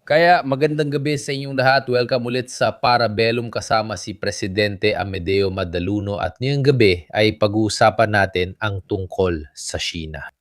Kaya magandang gabi sa inyong lahat. Welcome ulit sa Parabellum kasama si Presidente Amedeo Madaluno at ngayong gabi ay pag-uusapan natin ang tungkol sa China.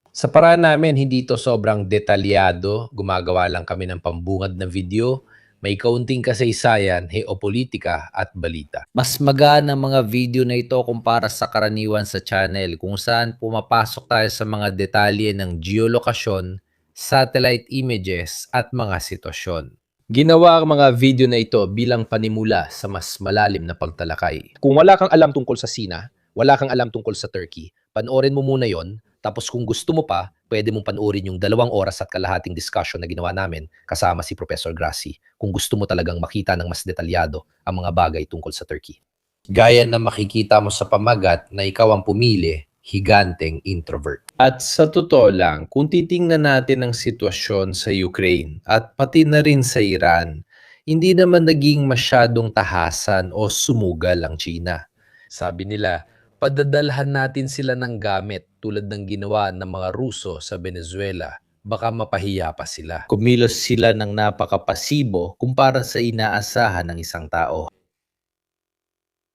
Sa paraan namin, hindi ito sobrang detalyado. Gumagawa lang kami ng pambungad na video. May kaunting kasaysayan, geopolitika at balita. Mas magana ang mga video na ito kumpara sa karaniwan sa channel kung saan pumapasok tayo sa mga detalye ng geolokasyon, satellite images at mga sitwasyon. Ginawa ang mga video na ito bilang panimula sa mas malalim na pagtalakay. Kung wala kang alam tungkol sa Sina, wala kang alam tungkol sa Turkey, panoorin mo muna yon. Tapos kung gusto mo pa, pwede mong panoorin yung 2 oras at kalahating discussion na ginawa namin kasama si Professor Grassi kung gusto mo talagang makita ng mas detalyado ang mga bagay tungkol sa Turkey. Gaya na makikita mo sa pamagat na ikaw ang pumili, higanteng introvert. At sa totoo lang, kung titingnan natin ang sitwasyon sa Ukraine at pati na rin sa Iran, hindi naman naging masyadong tahasan o sumugal ang China. Sabi nila, padadalhan natin sila ng gamit tulad ng ginawa ng mga Ruso sa Venezuela. Baka mapahiya pa sila. Kumilos sila ng napakapasibo kumpara sa inaasahan ng isang tao.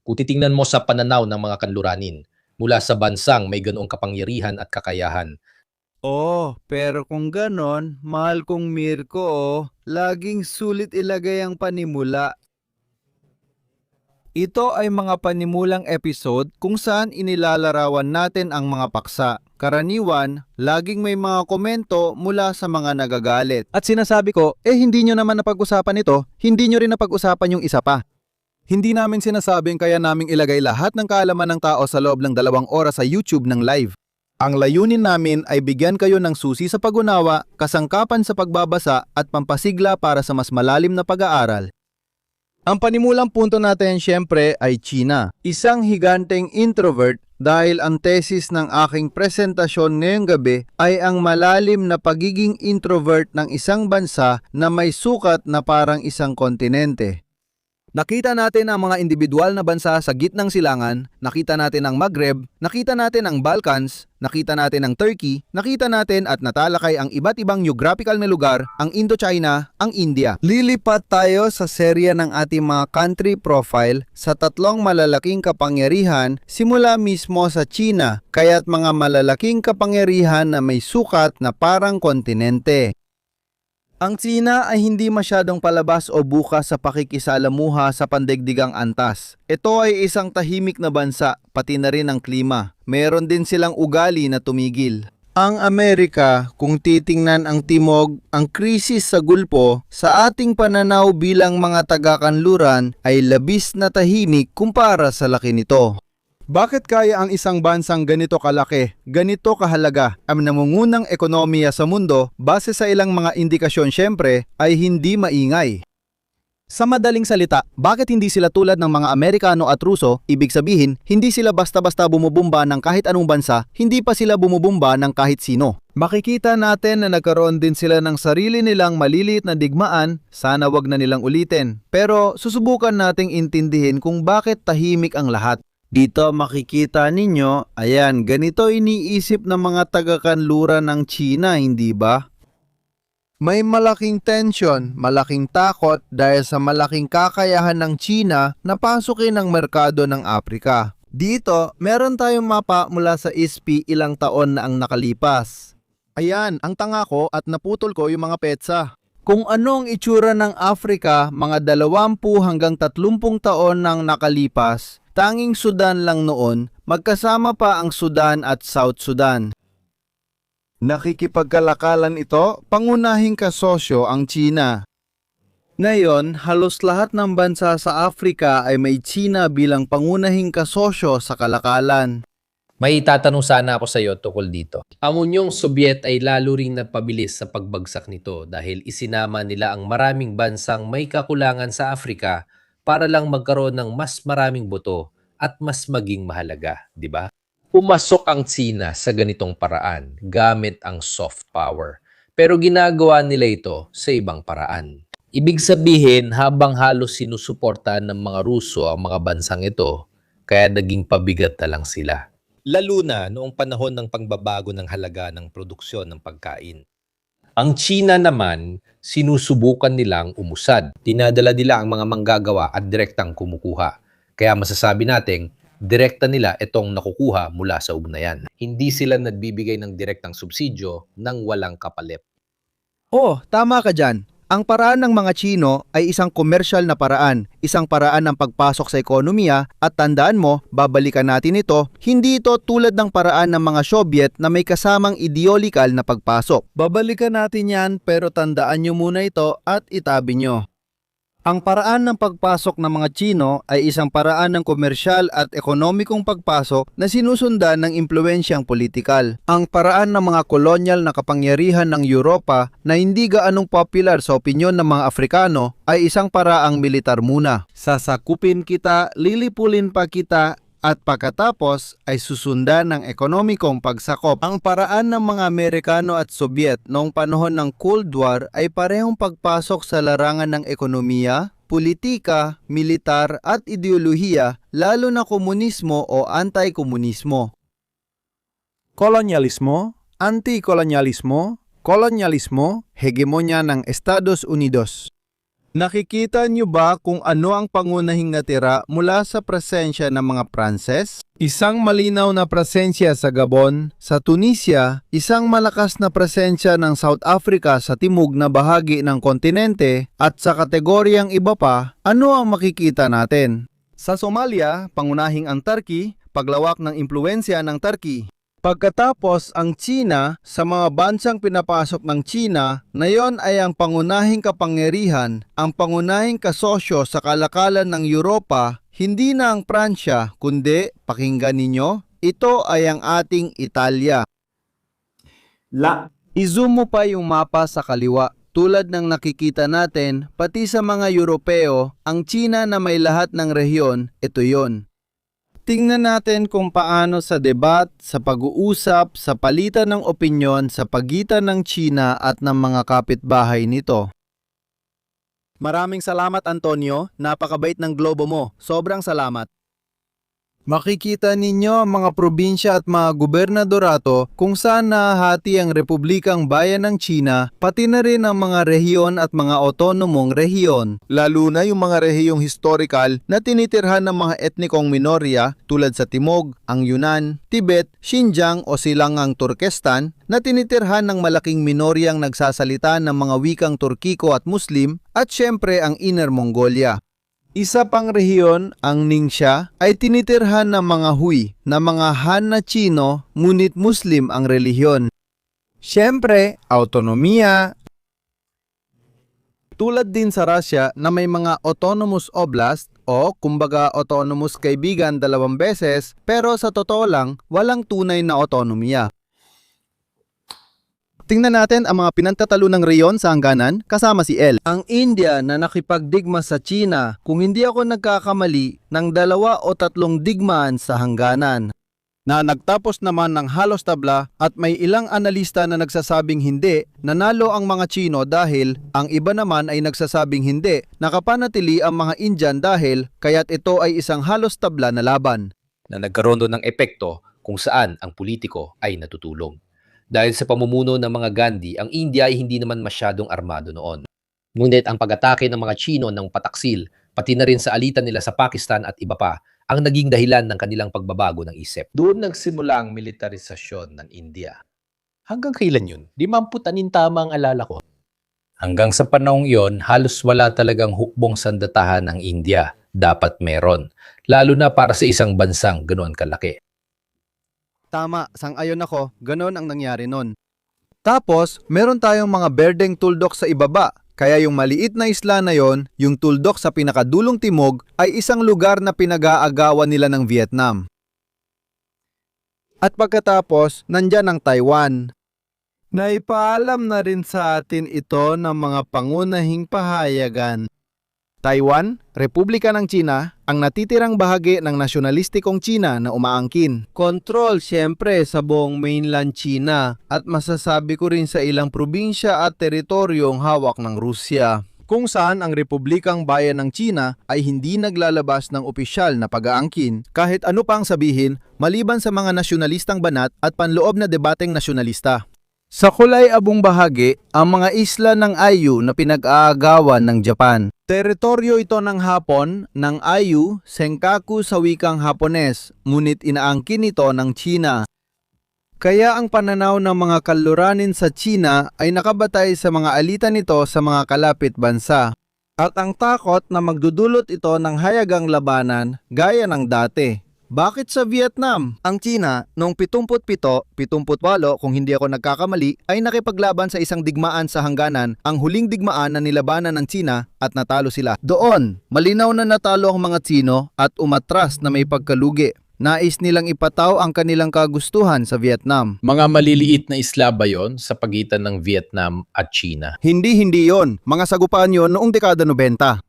Kung titingnan mo sa pananaw ng mga kanluranin, mula sa bansang may ganoong kapangyarihan at kakayahan. Pero kung ganon, mahal kong Mirko, laging sulit ilagay ang panimula. Ito ay mga panimulang episode kung saan inilalarawan natin ang mga paksa. Karaniwan, laging may mga komento mula sa mga nagagalit. At sinasabi ko, hindi nyo naman napag-usapan ito, hindi nyo rin napag-usapan yung isa pa. Hindi namin sinasabing kaya naming ilagay lahat ng kaalaman ng tao sa loob ng 2 oras sa YouTube ng live. Ang layunin namin ay bigyan kayo ng susi sa pag-unawa, kasangkapan sa pagbabasa at pampasigla para sa mas malalim na pag-aaral. Ang panimulang punto natin syempre ay China. Isang higanteng introvert dahil ang tesis ng aking presentasyon ngayong gabi ay ang malalim na pagiging introvert ng isang bansa na may sukat na parang isang kontinente. Nakita natin ang mga individual na bansa sa gitnang silangan, nakita natin ang Maghreb, nakita natin ang Balkans, nakita natin ang Turkey, nakita natin at natalakay ang iba't ibang geographical na lugar, ang Indochina, ang India. Lilipat tayo sa serya ng ating mga country profile sa 3 malalaking kapangyarihan simula mismo sa China, kaya't mga malalaking kapangyarihan na may sukat na parang kontinente. Ang China ay hindi masyadong palabas o bukas sa pakikisalamuha sa pandaigdigang antas. Ito ay isang tahimik na bansa, pati na rin ang klima. Meron din silang ugali na tumigil. Ang Amerika, kung titingnan ang timog, ang krisis sa Gulpo, sa ating pananaw bilang mga taga-kanluran ay labis na tahimik kumpara sa laki nito. Bakit kaya ang isang bansang ganito kalaki, ganito kahalaga, ang namungunang ekonomiya sa mundo base sa ilang mga indikasyon syempre ay hindi maingay? Sa madaling salita, bakit hindi sila tulad ng mga Amerikano at Ruso? Ibig sabihin, hindi sila basta-basta bumubumba ng kahit anong bansa, hindi pa sila bumubumba ng kahit sino. Makikita natin na nagkaroon din sila ng sarili nilang maliliit na digmaan, sana wag na nilang ulitin. Pero susubukan nating intindihin kung bakit tahimik ang lahat. Dito makikita ninyo, ayan, ganito iniisip ng mga taga-kanluran ng China, hindi ba? May malaking tension, malaking takot dahil sa malaking kakayahan ng China na pasukin ang merkado ng Afrika. Dito, meron tayong mapa mula sa ISPI ilang taon na ang nakalipas. Ayan, ang tanga ko at naputol ko yung mga petsa. Kung anong itsura ng Afrika mga 20 hanggang 30 taon nang nakalipas, tanging Sudan lang noon, magkasama pa ang Sudan at South Sudan. Nakikipagkalakalan ito, pangunahing kasosyo ang China. Ngayon, halos lahat ng bansa sa Afrika ay may China bilang pangunahing kasosyo sa kalakalan. May tatanong sana ako sa iyo tungkol dito. Ang Unyong Sobyet ay lalo ring napabilis sa pagbagsak nito dahil isinama nila ang maraming bansang may kakulangan sa Afrika para lang magkaroon ng mas maraming boto at mas maging mahalaga, di ba? Pumasok ang China sa ganitong paraan gamit ang soft power. Pero ginagawa nila ito sa ibang paraan. Ibig sabihin, habang halos sinusuportahan ng mga Ruso ang mga bansang ito, kaya naging pabigat na lang sila. Lalo na noong panahon ng pagbabago ng halaga ng produksyon ng pagkain. Ang China naman, sinusubukan nilang umusad. Dinadala nila ang mga manggagawa at direktang kumukuha. Kaya masasabi nating direkta nila itong nakukuha mula sa ugnayan. Hindi sila nagbibigay ng direktang subsidyo ng walang kapalit. Oh, tama ka dyan. Ang paraan ng mga Chino ay isang komersyal na paraan, isang paraan ng pagpasok sa ekonomiya at tandaan mo, babalikan natin ito, hindi ito tulad ng paraan ng mga Soviet na may kasamang ideological na pagpasok. Babalikan natin yan pero tandaan nyo muna ito at itabi nyo. Ang paraan ng pagpasok ng mga Chino ay isang paraan ng komersyal at ekonomikong pagpasok na sinusundan ng impluensyang politikal. Ang paraan ng mga kolonyal na kapangyarihan ng Europa na hindi gaanong popular sa opinyon ng mga Afrikano ay isang paraang militar muna. Sasakupin kita, lilipulin pa kita, at pagkatapos ay susundan ng ekonomikong pagsakop. Ang paraan ng mga Amerikano at Soviet noong panahon ng Cold War ay parehong pagpasok sa larangan ng ekonomiya, politika, militar at ideolohiya, lalo na komunismo o anti-komunismo. Kolonyalismo, anti-kolonyalismo, kolonyalismo, hegemonya ng Estados Unidos. Nakikita niyo ba kung ano ang pangunahing natira mula sa presensya ng mga Pranses? Isang malinaw na presensya sa Gabon, sa Tunisia, isang malakas na presensya ng South Africa sa timog na bahagi ng kontinente, at sa kategoryang iba pa, ano ang makikita natin? Sa Somalia, pangunahing ang Turkey, paglawak ng impluensya ng Turkey. Pagkatapos ang China, sa mga bansang pinapasok ng China, na yon ay ang pangunahing kapangyarihan, ang pangunahing kasosyo sa kalakalan ng Europa, hindi na ang Pransya, kundi, pakinggan ninyo, ito ay ang ating Italia. I-zoom mo pa yung mapa sa kaliwa. Tulad ng nakikita natin, pati sa mga Europeo, ang China na may lahat ng rehiyon, ito yon. Tingnan natin kung paano sa debat, sa pag-uusap, sa palitan ng opinyon sa pagitan ng China at ng mga kapitbahay nito. Maraming salamat Antonio, napakabait ng globo mo. Sobrang salamat. Makikita ninyo ang mga probinsya at mga gobernadorato kung saan nahahati ang Republikang Bayan ng China, pati na rin ang mga rehiyon at mga otonomong rehiyon. Lalo na yung mga rehiyong historical na tinitirhan ng mga etnikong minorya tulad sa Timog, ang Yunnan, Tibet, Xinjiang o Silangang Turkestan na tinitirhan ng malaking minoryang nagsasalita ng mga wikang Turkiko at Muslim at syempre ang Inner Mongolia. Isa pang rehiyon, ang Ningxia, ay tinitirhan ng mga Hui na mga Han na Chino, ngunit Muslim ang relihiyon. Siyempre, autonomiya. Tulad din sa Russia na may mga autonomous oblast o kumbaga autonomous kaibigan 2 beses, pero sa totoo lang, walang tunay na autonomiya. Tingnan natin ang mga pinantatalo ng reyon sa hangganan kasama si El. Ang India na nakipagdigma sa China, kung hindi ako nagkakamali, ng 2 o 3 digmaan sa hangganan. Na nagtapos naman ng halos tabla at may ilang analista na nagsasabing hindi, nanalo ang mga Chino dahil ang iba naman ay nagsasabing hindi, nakapanatili ang mga Indian dahil kaya't ito ay isang halos tabla na laban. Na nagkaroon doon ng epekto kung saan ang politiko ay natutulong. Dahil sa pamumuno ng mga Gandhi, ang India ay hindi naman masyadong armado noon. Ngunit ang pag-atake ng mga Chino ng pataksil, pati na rin sa alitan nila sa Pakistan at iba pa, ang naging dahilan ng kanilang pagbabago ng isip. Doon nagsimula ang militarisasyon ng India. Hanggang kailan yun? 50 tama ang alala ko. Hanggang sa panahong iyon, halos wala talagang hukbong sandatahan ang India. Dapat meron. Lalo na para sa isang bansang ganoon kalaki. Tama, sang-ayon ako, ganon ang nangyari nun. Tapos, meron tayong mga berdeng tuldok sa ibaba, kaya yung maliit na isla na yon, yung tuldok sa pinakadulong timog, ay isang lugar na pinag-aagawan nila ng Vietnam. At pagkatapos, nandyan ang Taiwan. Naipaalam na rin sa atin ito ng mga pangunahing pahayagan. Taiwan, Republika ng China, ang natitirang bahagi ng nasyonalistikong China na umaangkin. Kontrol siyempre sa buong mainland China at masasabi ko rin sa ilang probinsya at teritoryong hawak ng Rusya. Kung saan ang Republikang Bayan ng China ay hindi naglalabas ng opisyal na pag-aangkin kahit ano pang sabihin maliban sa mga nasyonalistang banat at panloob na debateng nasyonalista. Sa kulay abong bahagi, ang mga isla ng Ayu na pinag-aagawan ng Japan. Teritoryo ito ng Hapon, ng Ayu, Senkaku sa wikang Hapones, ngunit inaangkin ito ng China. Kaya ang pananaw ng mga kaluranin sa China ay nakabatay sa mga alitan nito sa mga kalapit bansa. At ang takot na magdudulot ito ng hayagang labanan gaya ng dati. Bakit sa Vietnam? Ang China, noong 77, 78 kung hindi ako nagkakamali, ay nakipaglaban sa isang digmaan sa hangganan, ang huling digmaan na nilabanan ng China at natalo sila. Doon, malinaw na natalo ang mga Tsino at umatras na may pagkalugi. Nais nilang ipataw ang kanilang kagustuhan sa Vietnam. Mga maliliit na isla ba yon sa pagitan ng Vietnam at China? Hindi yon. Mga sagupaan yon noong dekada 90.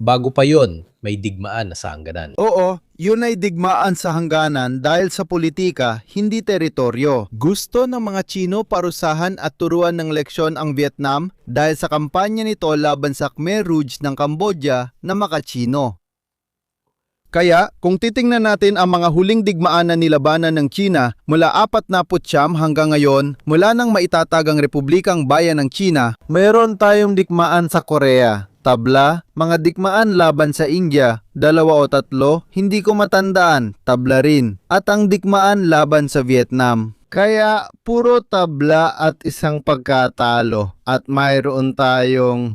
Bago pa yon, may digmaan na sa hangganan. Oo, yun ay digmaan sa hangganan dahil sa politika, hindi teritoryo. Gusto ng mga Tsino parusahan at turuan ng leksyon ang Vietnam dahil sa kampanya nito laban sa Khmer Rouge ng Cambodia na maka-Tsino. Kaya, kung titingnan natin ang mga huling digmaan na nilabanan ng China mula 49 hanggang ngayon, mula nang maitatagang Republikang Bayan ng China, mayroon tayong digmaan sa Korea. Tabla, mga digmaan laban sa India, 2 o 3, hindi ko matandaan, tabla rin. At ang digmaan laban sa Vietnam. Kaya puro tabla at isang pagkatalo. At mayroon tayong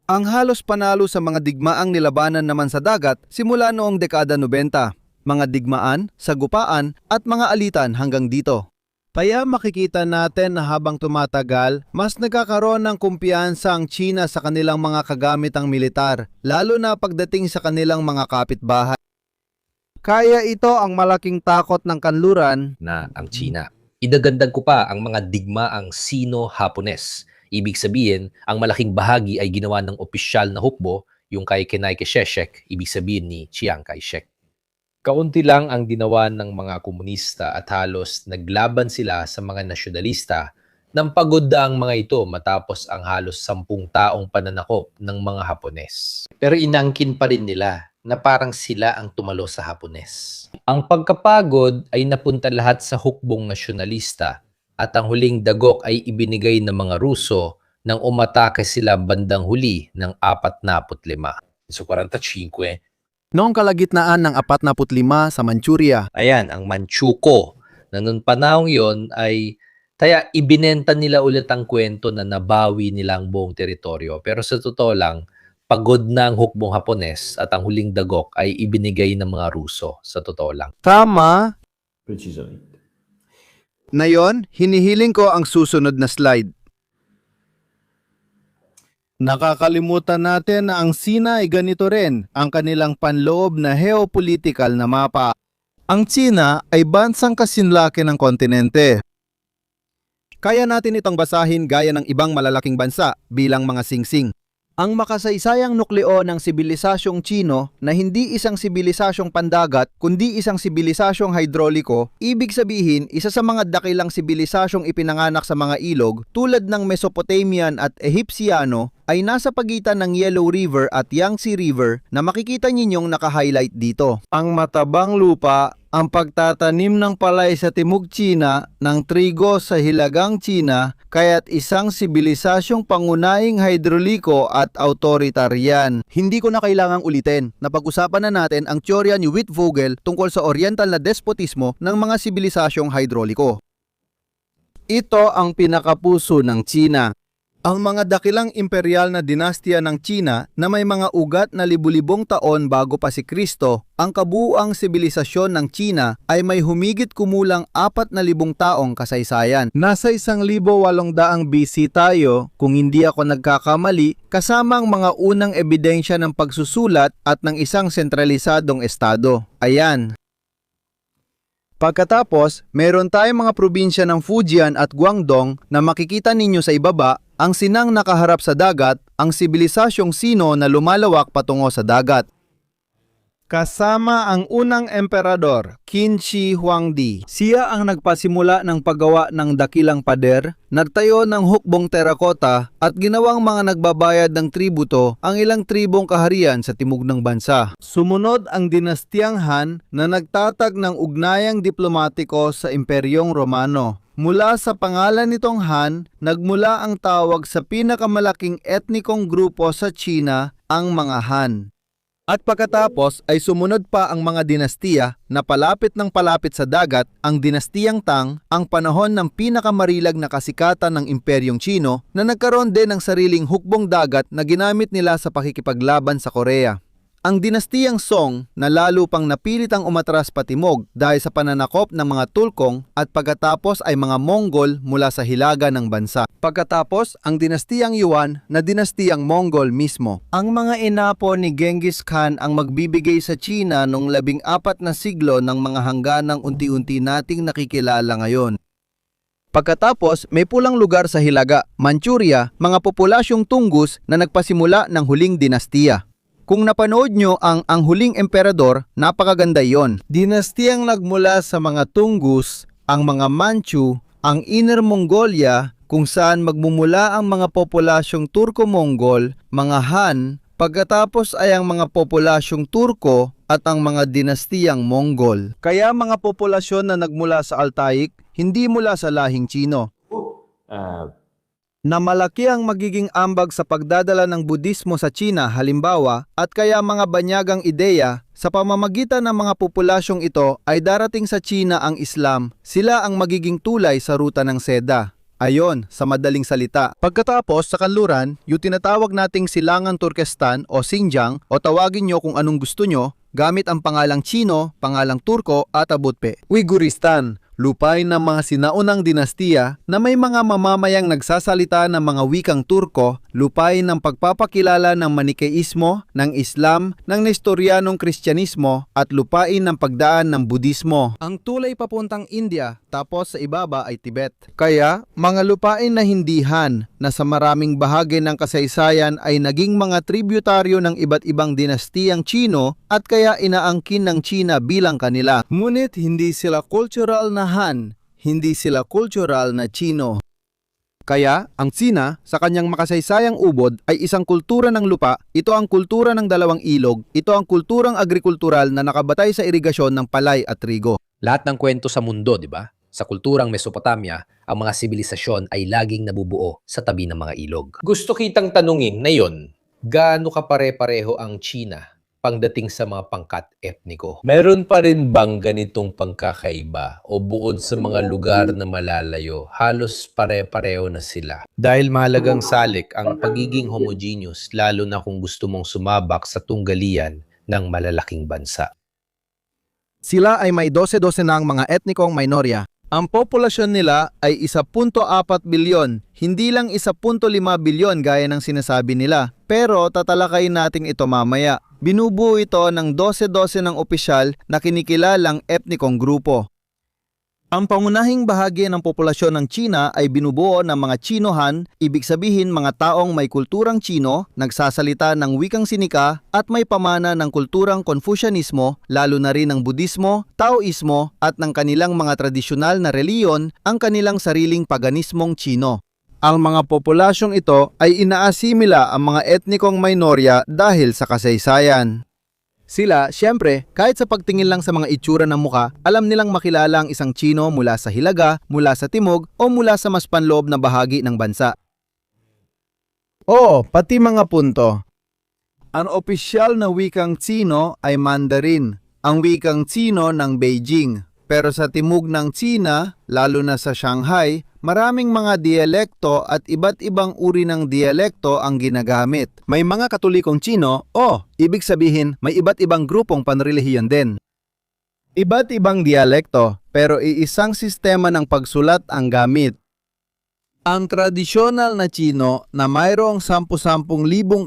ang halos panalo sa mga digmaang nilabanan naman sa dagat simula noong dekada 90. Mga digmaan, sagupaan at mga alitan hanggang dito. Kaya makikita natin na habang tumatagal, mas nagkakaroon ng kumpiyansa ang China sa kanilang mga kagamitang militar, lalo na pagdating sa kanilang mga kapitbahay. Kaya ito ang malaking takot ng kanluran Na ang China. Idagandang ko pa ang mga digmaang Sino-Hapones. Ibig sabihin, ang malaking bahagi ay ginawa ng opisyal na hukbo, yung kay Kenai Sheshek, ibig sabihin ni Chiang Kai-shek. Kaunti lang ang ginawa ng mga komunista at halos naglaban sila sa mga nasyonalista nang pagod na ang mga ito matapos ang halos 10 taong pananakop ng mga Hapones. Pero inangkin pa rin nila na parang sila ang tumalo sa Hapones. Ang pagkapagod ay napunta lahat sa hukbong nasyonalista at ang huling dagok ay ibinigay ng mga Ruso nang umatake sila bandang huli ng 45. So 45. noong kalagitnaan ng 45 sa Manchuria. Ayan, ang Manchukuo, na noong panahon yon ay kaya ibinenta nila ulit ang kwento na nabawi nila ang buong teritoryo. Pero sa totoo lang, pagod na ang hukbong Hapones at ang huling dagok ay ibinigay ng mga Ruso. Sa totoo lang. Tama. Precisamente. Na yon, hinihiling ko ang susunod na slide. Nakakalimutan natin na ang China ay ganito rin ang kanilang panloob na geopolitical na mapa. Ang China ay bansang kasinlaki ng kontinente. Kaya natin itong basahin gaya ng ibang malalaking bansa bilang mga singsing. Ang makasaysayang nukleo ng sibilisasyong Chino na hindi isang sibilisasyong pandagat kundi isang sibilisasyong hidroliko, ibig sabihin isa sa mga dakilang sibilisasyong ipinanganak sa mga ilog tulad ng Mesopotamian at Egyptiano ay nasa pagitan ng Yellow River at Yangtze River na makikita ninyong naka-highlight dito. Ang matabang lupa, ang pagtatanim ng palay sa Timog China, ng trigo sa Hilagang China, kaya't isang sibilisasyong pangunahing hidroliko at autoritarian. Hindi ko na kailangang ulitin. Napag-usapan na natin ang teorya ni Wittvogel tungkol sa oriental na despotismo ng mga sibilisasyong hidroliko. Ito ang pinakapuso ng China. Ang mga dakilang imperial na dinastya ng China na may mga ugat na libu-libong taon bago pa si Kristo, ang kabuuang sibilisasyon ng China ay may humigit kumulang 4,000 taong kasaysayan. Nasa 1,800 BC tayo, kung hindi ako nagkakamali, kasama ang mga unang ebidensya ng pagsusulat at ng isang sentralisadong estado. Ayan. Pagkatapos, meron tayong mga probinsya ng Fujian at Guangdong na makikita ninyo sa ibaba, ang Sinang nakaharap sa dagat, ang sibilisasyong Sino na lumalawak patungo sa dagat. kasama ang unang emperador, Qin Shi Huangdi. Siya ang nagpasimula ng paggawa ng dakilang pader, nagtayo ng hukbong terakota at ginawang mga nagbabayad ng tributo ang ilang tribong kaharian sa timog ng bansa. Sumunod ang dinastiyang Han na nagtatag ng ugnayang diplomatiko sa Imperyong Romano. Mula sa pangalan nitong Han, nagmula ang tawag sa pinakamalaking etnikong grupo sa China, ang mga Han. At pagkatapos ay sumunod pa ang mga dinastiya na palapit ng palapit sa dagat, ang dinastiyang Tang, ang panahon ng pinakamarilag na kasikatan ng Imperyong Chino na nagkaroon din ng sariling hukbong dagat na ginamit nila sa pakikipaglaban sa Korea. Ang dinastiyang Song na lalo pang napilitang umatras patimog dahil sa pananakop ng mga Tulkong at pagkatapos ay mga Mongol mula sa hilaga ng bansa. Pagkatapos ang dinastiyang Yuan na dinastiyang Mongol mismo. Ang mga inapo ni Genghis Khan ang magbibigay sa China noong 14 na siglo ng mga hangganang unti-unti nating nakikilala ngayon. Pagkatapos, may pulang lugar sa hilaga, Manchuria, mga populasyong Tungus na nagpasimula ng huling dinastiya. Kung napanood nyo ang Huling Emperador, napakaganda yon. Dinastiyang nagmula sa mga Tungus, ang mga Manchu, ang Inner Mongolia, kung saan magmumula ang mga populasyong Turko-Mongol, mga Han, pagkatapos ay ang mga populasyong Turko at ang mga dinastiyang Mongol. Kaya mga populasyon na nagmula sa Altaik, hindi mula sa lahing Chino. Na malaki ang magiging ambag sa pagdadala ng Budismo sa China halimbawa at kaya mga banyagang ideya sa pamamagitan ng mga populasyong ito ay darating sa China ang Islam, sila ang magiging tulay sa ruta ng seda. Ayon, sa madaling salita. Pagkatapos sa kanluran, yung tinatawag nating Silangan Turkestan o Xinjiang o tawagin nyo kung anong gusto nyo gamit ang pangalang Chino, pangalang Turko at Abutpe. Uiguristan, lupain ng mga sinaunang dinastiya na may mga mamamayang nagsasalita ng mga wikang Turko, lupain ng pagpapakilala ng Manikeismo, ng Islam, ng Nestorianong Kristyanismo at lupain ng pagdaan ng Budismo. Ang tulay papuntang India, tapos sa ibaba ay Tibet. Kaya, mga lupain na hindi Han na sa maraming bahagi ng kasaysayan ay naging mga tributaryo ng iba't ibang dinastiyang Chino at kaya inaangkin ng China bilang kanila. Ngunit hindi sila cultural na Han, hindi sila cultural na Chino. Kaya, ang China, sa kanyang makasaysayang ubod, ay isang kultura ng lupa, ito ang kultura ng dalawang ilog, ito ang kulturang agrikultural na nakabatay sa irigasyon ng palay at trigo. Lahat ng kwento sa mundo, di ba? Sa kulturang Mesopotamia, ang mga sibilisasyon ay laging nabubuo sa tabi ng mga ilog. Gusto kitang tanungin na yon, gaano kapare-pareho ang China pagdating sa mga pangkat etniko? Meron pa rin bang ganitong pagkakaiba o bukod sa mga lugar na malalayo, halos pare-pareho na sila? Dahil mahalagang salik ang pagiging homogeneous lalo na kung gusto mong sumabak sa tunggalian ng malalaking bansa. Sila ay may 12-12 na ang mga etnikong minorya. Ang populasyon nila ay 1.4 bilyon, hindi lang 1.5 bilyon gaya ng sinasabi nila. Pero tatalakayin natin ito mamaya. Binubuo ito ng 12-12 ng opisyal na kinikilalang etnikong grupo. Ang pangunahing bahagi ng populasyon ng China ay binubuo ng mga Chino-Han, ibig sabihin mga taong may kulturang Chino, nagsasalita ng wikang Sinika at may pamana ng kulturang Confucianismo, lalo na rin ng Budismo, Taoismo at ng kanilang mga tradisyonal na reliyon, ang kanilang sariling paganismong Chino. Ang mga populasyong ito ay inaasimila ang mga etnikong minorya dahil sa kasaysayan. Sila, syempre, kahit sa pagtingin lang sa mga itsura ng muka, alam nilang makilala ang isang Chino mula sa hilaga, mula sa timog, o mula sa mas panloob na bahagi ng bansa. Oo, pati mga punto. Ang opisyal na wikang Chino ay Mandarin, ang wikang Chino ng Beijing. Pero sa timog ng China, lalo na sa Shanghai, maraming mga dialekto at iba't ibang uri ng dialekto ang ginagamit. May mga Katolikong Chino, ibig sabihin may iba't ibang grupong panrelihiyon din. Iba't ibang dialekto, pero iisang sistema ng pagsulat ang gamit. Ang tradisyonal na Chino na mayroong 10,000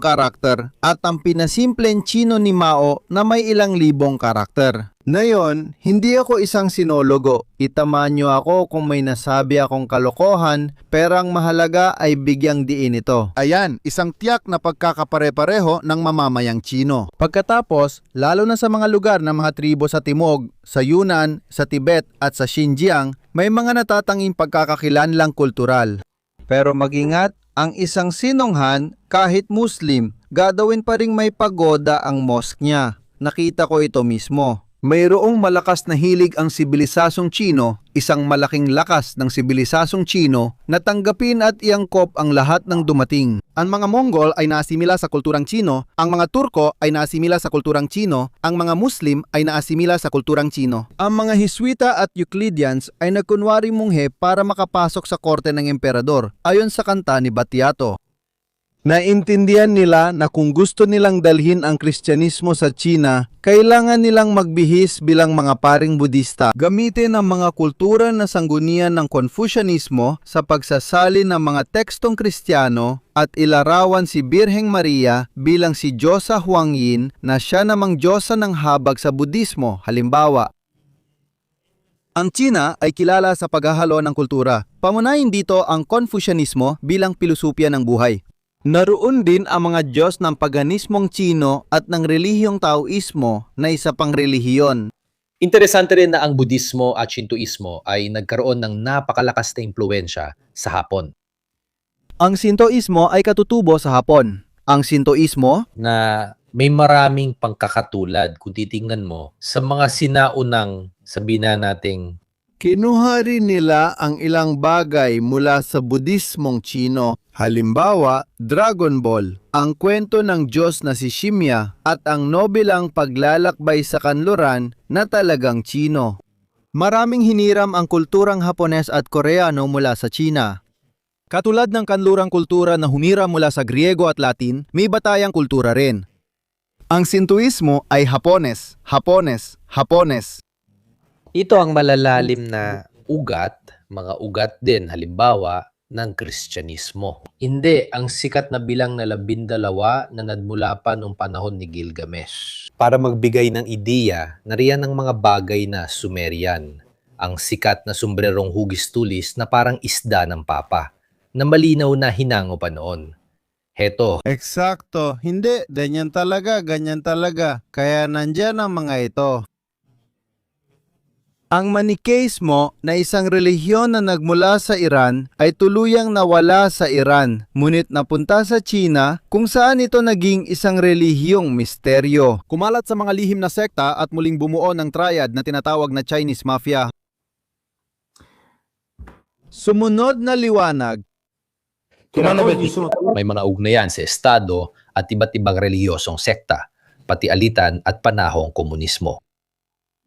karakter at ang pinasimpleng Chino ni Mao na may ilang libong karakter. Ngayon, hindi ako isang sinologo. Itamaan niyo ako kung may nasabi akong kalokohan, pero ang mahalaga ay bigyang diin ito. Ayan, isang tiyak na pagkakapare-pareho ng mamamayang Tsino. Pagkatapos, lalo na sa mga lugar ng mga tribo sa Timog, sa Yunnan, sa Tibet at sa Xinjiang, may mga natatanging pagkakakilanlang kultural. Pero mag-ingat, ang isang Sinonghan, kahit Muslim, gagawin pa ring may pagoda ang mosque niya. Nakita ko ito mismo. Mayroong malakas na hilig ang sibilisasong Tsino, isang malaking lakas ng sibilisasong Tsino na tanggapin at iangkop ang lahat ng dumating. Ang mga Mongol ay naasimila sa kulturang Tsino, ang mga Turko ay naasimila sa kulturang Tsino, ang mga Muslim ay naasimila sa kulturang Tsino. Ang mga Hiswita at Euclideans ay nagkunwari munghe para makapasok sa korte ng emperador, ayon sa kanta ni Battiato. Naintindihan nila na kung gusto nilang dalhin ang Kristyanismo sa China, kailangan nilang magbihis bilang mga paring Budista. Gamitin ang mga kultura na sanggunian ng Confucianismo sa pagsasalin ng mga tekstong Kristiyano at ilarawan si Birheng Maria bilang si Diyosa Huangyin na siya namang Diyosa ng habag sa Budismo, halimbawa. Ang China ay kilala sa paghahalo ng kultura. Pamunahin dito ang Confucianismo bilang pilosopiya ng buhay. Naroon din ang mga Diyos ng paganismong Tsino at ng relihiyong Taoismo na isa pang relihiyon. Interesante rin na ang Budismo at Shintoismo ay nagkaroon ng napakalakas na impluensya sa Hapon. Ang Sintoismo ay katutubo sa Hapon. Ang Sintoismo Na may maraming pangkakatulad kung titingnan mo sa mga sinaunang, sabihin na nating, kinuha rin nila ang ilang bagay mula sa Budismong Tsino. Halimbawa, Dragon Ball, ang kwento ng Diyos na si Shimya at ang nobelang paglalakbay sa kanluran na talagang Tsino. Maraming hiniram ang kulturang Hapones at Koreano mula sa Tsina. Katulad ng kanlurang kultura na humira mula sa Griego at Latin, may batayang kultura rin. Ang Sintoismo ay Hapones, Hapones, Hapones. ito ang malalalim na ugat, mga ugat din, halimbawa, ng Kristyanismo. Hindi ang sikat na bilang na 12 na nagmula pa noong panahon ni Gilgamesh. Para magbigay ng ideya, nariyan ang mga bagay na Sumerian. Ang sikat na sombrerong hugis-tulis na parang isda ng papa, na malinaw na hinango pa noon. Heto, Eksakto, hindi, ganyan talaga. Kaya nandyan ang mga ito. Ang Manikeismo na isang relihiyon na nagmula sa Iran ay tuluyang nawala sa Iran, ngunit napunta sa China kung saan ito naging isang relihiyong misteryo. Kumalat sa mga lihim na sekta at muling bumuo ng triad na tinatawag na Chinese Mafia. Sumunod na liwanag. may mga ugnayan sa estado at iba't ibang relihiyosong sekta, pati alitan at panahong komunismo.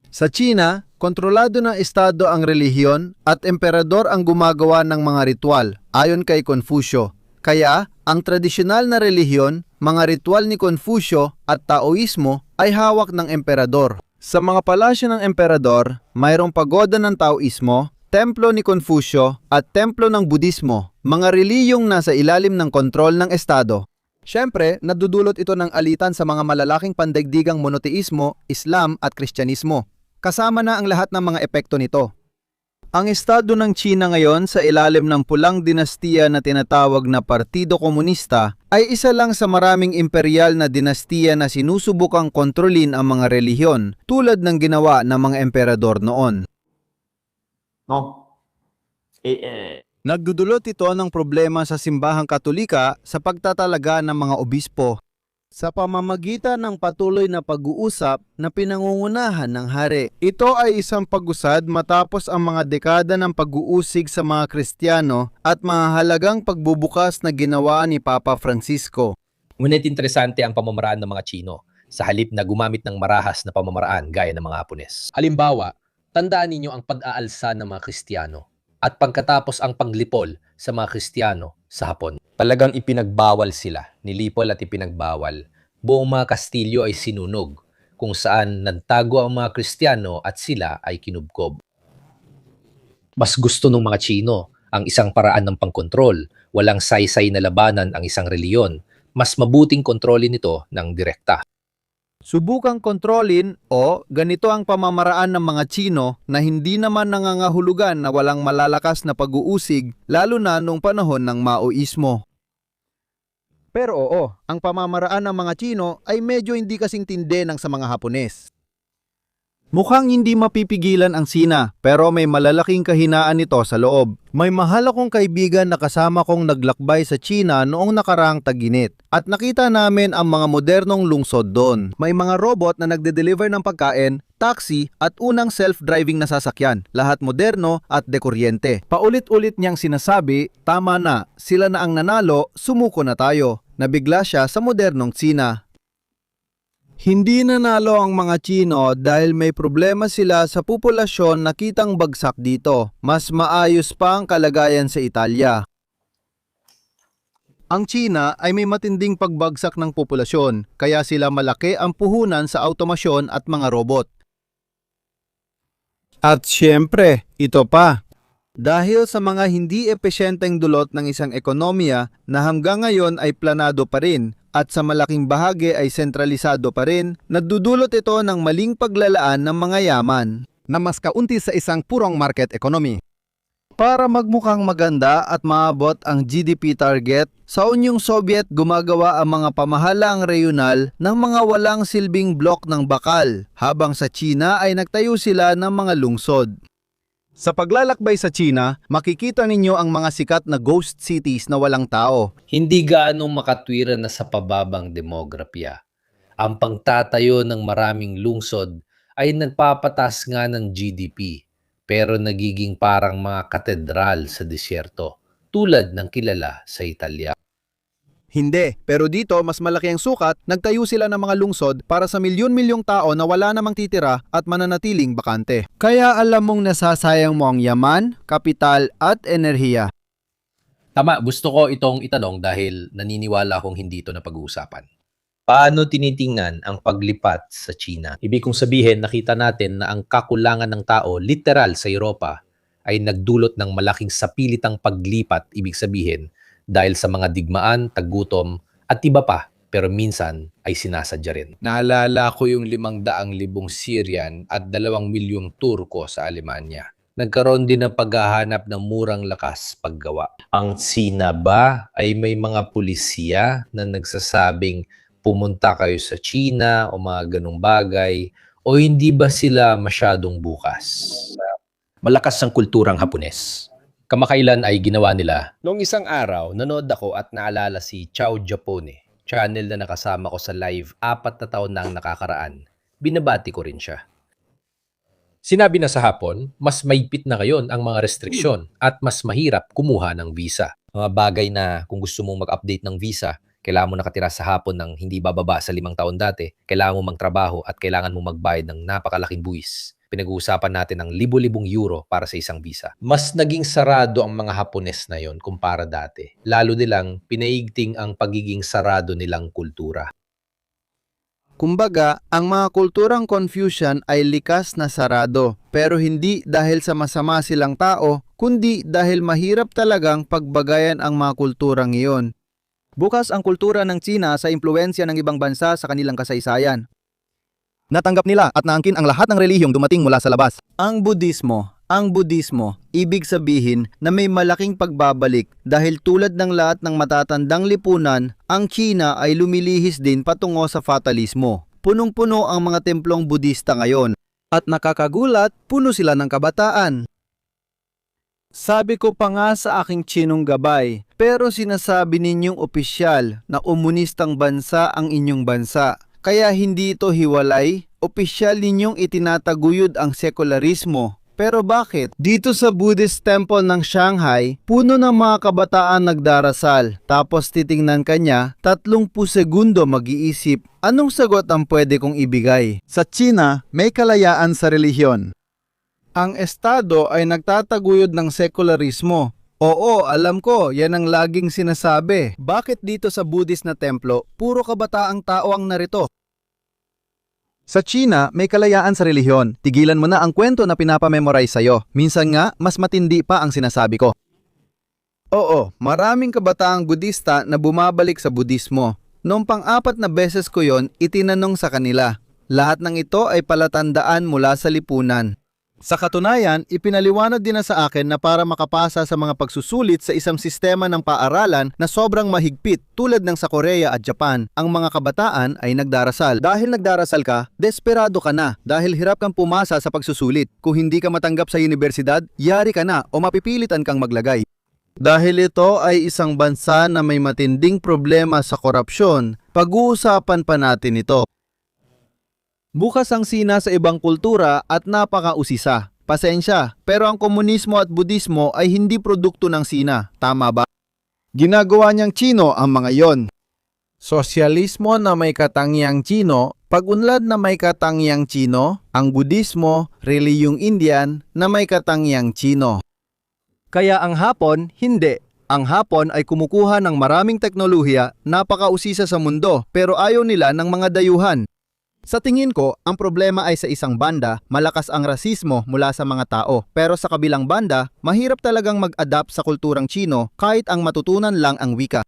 Sa China, kontrolado ng estado ang relihiyon at emperador ang gumagawa ng mga ritual, ayon kay Confucio. Kaya, ang tradisyonal na relihiyon, mga ritual ni Confucio at Taoismo ay hawak ng emperador. Sa mga palasyo ng emperador, mayroong pagoda ng Taoismo, templo ni Confucio at templo ng Budismo, mga relihiyong nasa ilalim ng kontrol ng estado. Siyempre, nadudulot ito ng alitan sa mga malalaking pandaigdigang monoteismo, Islam at Kristyanismo. Kasama na ang lahat ng mga epekto nito. Ang estado ng China ngayon sa ilalim ng pulang dinastiya na tinatawag na Partido Komunista ay isa lang sa maraming imperial na dinastiya na sinusubukang kontrolin ang mga relihiyon tulad ng ginawa ng mga emperador noon. Nagdudulot ito ng problema sa simbahang Katolika sa pagtatalaga ng mga obispo sa pamamagitan ng patuloy na pag-uusap na pinangungunahan ng hari. Ito ay isang pag-usad matapos ang mga dekada ng pag-uusig sa mga Kristiyano at mga halagang pagbubukas na ginawa ni Papa Francisco. Ngunit interesante ang pamamaraan ng mga Tsino sa halip na gumamit ng marahas na pamamaraan gaya ng mga Hapones. Halimbawa, tandaan ninyo ang pag-aalsa ng mga Kristiyano at pagkatapos ang paglipol sa mga Kristiyano sa Hapon. Talagang ipinagbawal sila, nilipol at ipinagbawal. Buong mga Kastilyo ay sinunog, kung saan nagtago ang mga Kristiyano at sila ay kinubkob. Mas gusto ng mga Tsino ang isang paraan ng pangkontrol, walang saysay na labanan ang isang reliyon, mas mabuting kontrolin ito ng direkta. Subukang kontrolin o ganito ang pamamaraan ng mga Tsino na hindi naman nangangahulugan na walang malalakas na pag-uusig lalo na nung panahon ng Maoismo. Pero oo, ang pamamaraan ng mga Tsino ay medyo hindi kasing tindi ng sa mga Hapones. Mukhang hindi mapipigilan ang Sina pero may malalaking kahinaan nito sa loob. May mahal akong kaibigan na kasama kong naglakbay sa China noong nakaraang tag-init at nakita namin ang mga modernong lungsod doon. May mga robot na nagde-deliver ng pagkain, taxi at unang self-driving na sasakyan. Lahat moderno at dekuryente. Paulit-ulit niyang sinasabi, tama na, sila na ang nanalo, sumuko na tayo. Nabigla siya sa modernong China. Hindi nanalo ang mga Tsino dahil may problema sila sa populasyon na kitang bagsak dito. Mas maayos pa ang kalagayan sa Italia. Ang Tsina ay may matinding pagbagsak ng populasyon, kaya sila malaki ang puhunan sa automasyon at mga robot. At syempre, ito pa. Dahil sa mga hindi epesyenteng dulot ng isang ekonomiya na hanggang ngayon ay planado pa rin at sa malaking bahagi ay sentralisado pa rin, nadudulot ito ng maling paglalaan ng mga yaman Na mas kaunti sa isang purong market economy. para magmukhang maganda at maabot ang GDP target. Sa Unyong Soviet, gumagawa ang mga pamahalaang reyonal ng mga walang silbing blok ng bakal, habang sa China ay nagtayo sila ng mga lungsod. Sa paglalakbay sa China, makikita ninyo ang mga sikat na ghost cities na walang tao. Hindi gaanong makatwiran na sa pababang demografiya. Ang pagtatayo ng maraming lungsod ay nagpapatas nga ng GDP, pero nagiging parang mga katedral sa disyerto, tulad ng kilala sa Italia. Hindi, pero dito mas malaki ang sukat, nagtayo sila ng mga lungsod para sa milyon-milyong tao na wala namang titira at mananatiling bakante. Kaya alam mong nasasayang mo ang yaman, kapital at enerhiya. Tama, gusto ko itong itanong dahil naniniwala akong hindi ito na pag-uusapan. Paano tinitingnan ang paglipat sa China? Ibig kong sabihin, nakita natin na ang kakulangan ng tao literal sa Europa ay nagdulot ng malaking sapilitang paglipat, ibig sabihin, dahil sa mga digmaan, taggutom, at iba pa, pero minsan ay sinasadya rin. Naalala ko yung 500,000 Syrian at 2 milyong Turko sa Alemanya. Nagkaroon din ng paghahanap ng murang lakas paggawa. Ang Sina ba ay may mga pulisya na nagsasabing pumunta kayo sa China o mga ganong bagay, o hindi ba sila masyadong bukas? Malakas ang kulturang Hapones. Kamakailan ay ginawa nila. Noong isang araw, nanood ako at naalala si Ciao Japone, channel na nakasama ko sa live 4 na taon na ang nakakaraan. Binabati ko rin siya. Sinabi na sa hapon, mas maigpit na ngayon ang mga restriksyon at mas mahirap kumuha ng visa. Mga bagay na kung gusto mong mag-update ng visa, kailangan mo nakatira sa hapon ng hindi bababa sa 5 taon dati, kailangan mo magtrabaho at kailangan mo magbayad ng napakalaking buwis. Pinag-uusapan natin ng libo-libong euro para sa isang visa. Mas naging sarado ang mga Hapones na yon kumpara dati. Lalo nilang pinaigting ang pagiging sarado nilang kultura. Kumbaga, ang mga kulturang Confucian ay likas na sarado, pero hindi dahil sa masama silang tao, kundi dahil mahirap talagang pagbagayan ang mga kulturang iyon. Bukas ang kultura ng China sa impluwensya ng ibang bansa sa kanilang kasaysayan. Natanggap nila at naangkin ang lahat ng relihiyong dumating mula sa labas. Ang Budismo, ibig sabihin na may malaking pagbabalik dahil tulad ng lahat ng matatandang lipunan, ang China ay lumilihis din patungo sa fatalismo. Punong-puno ang mga templong Budista ngayon at nakakagulat, puno sila ng kabataan. Sabi ko pa nga sa aking Chinong gabay, pero sinasabi ninyong opisyal na komunistang bansa ang inyong bansa. Kaya hindi ito hiwalay, opisyal ninyong itinataguyod ang sekularismo. Pero bakit? Dito sa Buddhist temple ng Shanghai, puno ng mga kabataan nagdarasal. Tapos titingnan kanya, 30 segundo mag-iisip, anong sagot ang pwede kong ibigay? Sa China, may kalayaan sa relihiyon. Ang estado ay nagtataguyod ng sekularismo. Oo, alam ko, yan ang laging sinasabi. Bakit dito sa Buddhist na templo, puro kabataang tao ang narito? Sa China, may kalayaan sa relihiyon. Tigilan mo na ang kwento na pinapamemorize sa'yo. Minsan nga, mas matindi pa ang sinasabi ko. Oo, maraming kabataang Budista na bumabalik sa Budismo. Noong pang-apat na beses ko yon itinanong sa kanila. Lahat ng ito ay palatandaan mula sa lipunan. Sa katunayan, ipinaliwanag din na sa akin na para makapasa sa mga pagsusulit sa isang sistema ng paaralan na sobrang mahigpit tulad ng sa Korea at Japan, ang mga kabataan ay nagdarasal. Dahil nagdarasal ka, desperado ka na dahil hirap kang pumasa sa pagsusulit. Kung hindi ka matanggap sa universidad, yari ka na o mapipilitan kang maglagay. Dahil ito ay isang bansa na may matinding problema sa korupsyon, pag-uusapan pa natin ito. Bukas ang Sina sa ibang kultura at napakausisa. Pasensya, pero ang komunismo at budismo ay hindi produkto ng Sina. Tama ba? Ginagawa niyang Chino ang mga yon. Sosyalismo na may katangiang Chino, pag-unlad na may katangiang Chino, ang budismo, reliyong Indian na may katangiang Chino. Kaya ang Hapon, hindi. Ang Hapon ay kumukuha ng maraming teknolohiya, napakausisa sa mundo, pero ayaw nila ng mga dayuhan. Sa tingin ko, ang problema ay sa isang banda, malakas ang rasismo mula sa mga tao. Pero sa kabilang banda, mahirap talagang mag-adapt sa kulturang Chino kahit ang matutunan lang ang wika.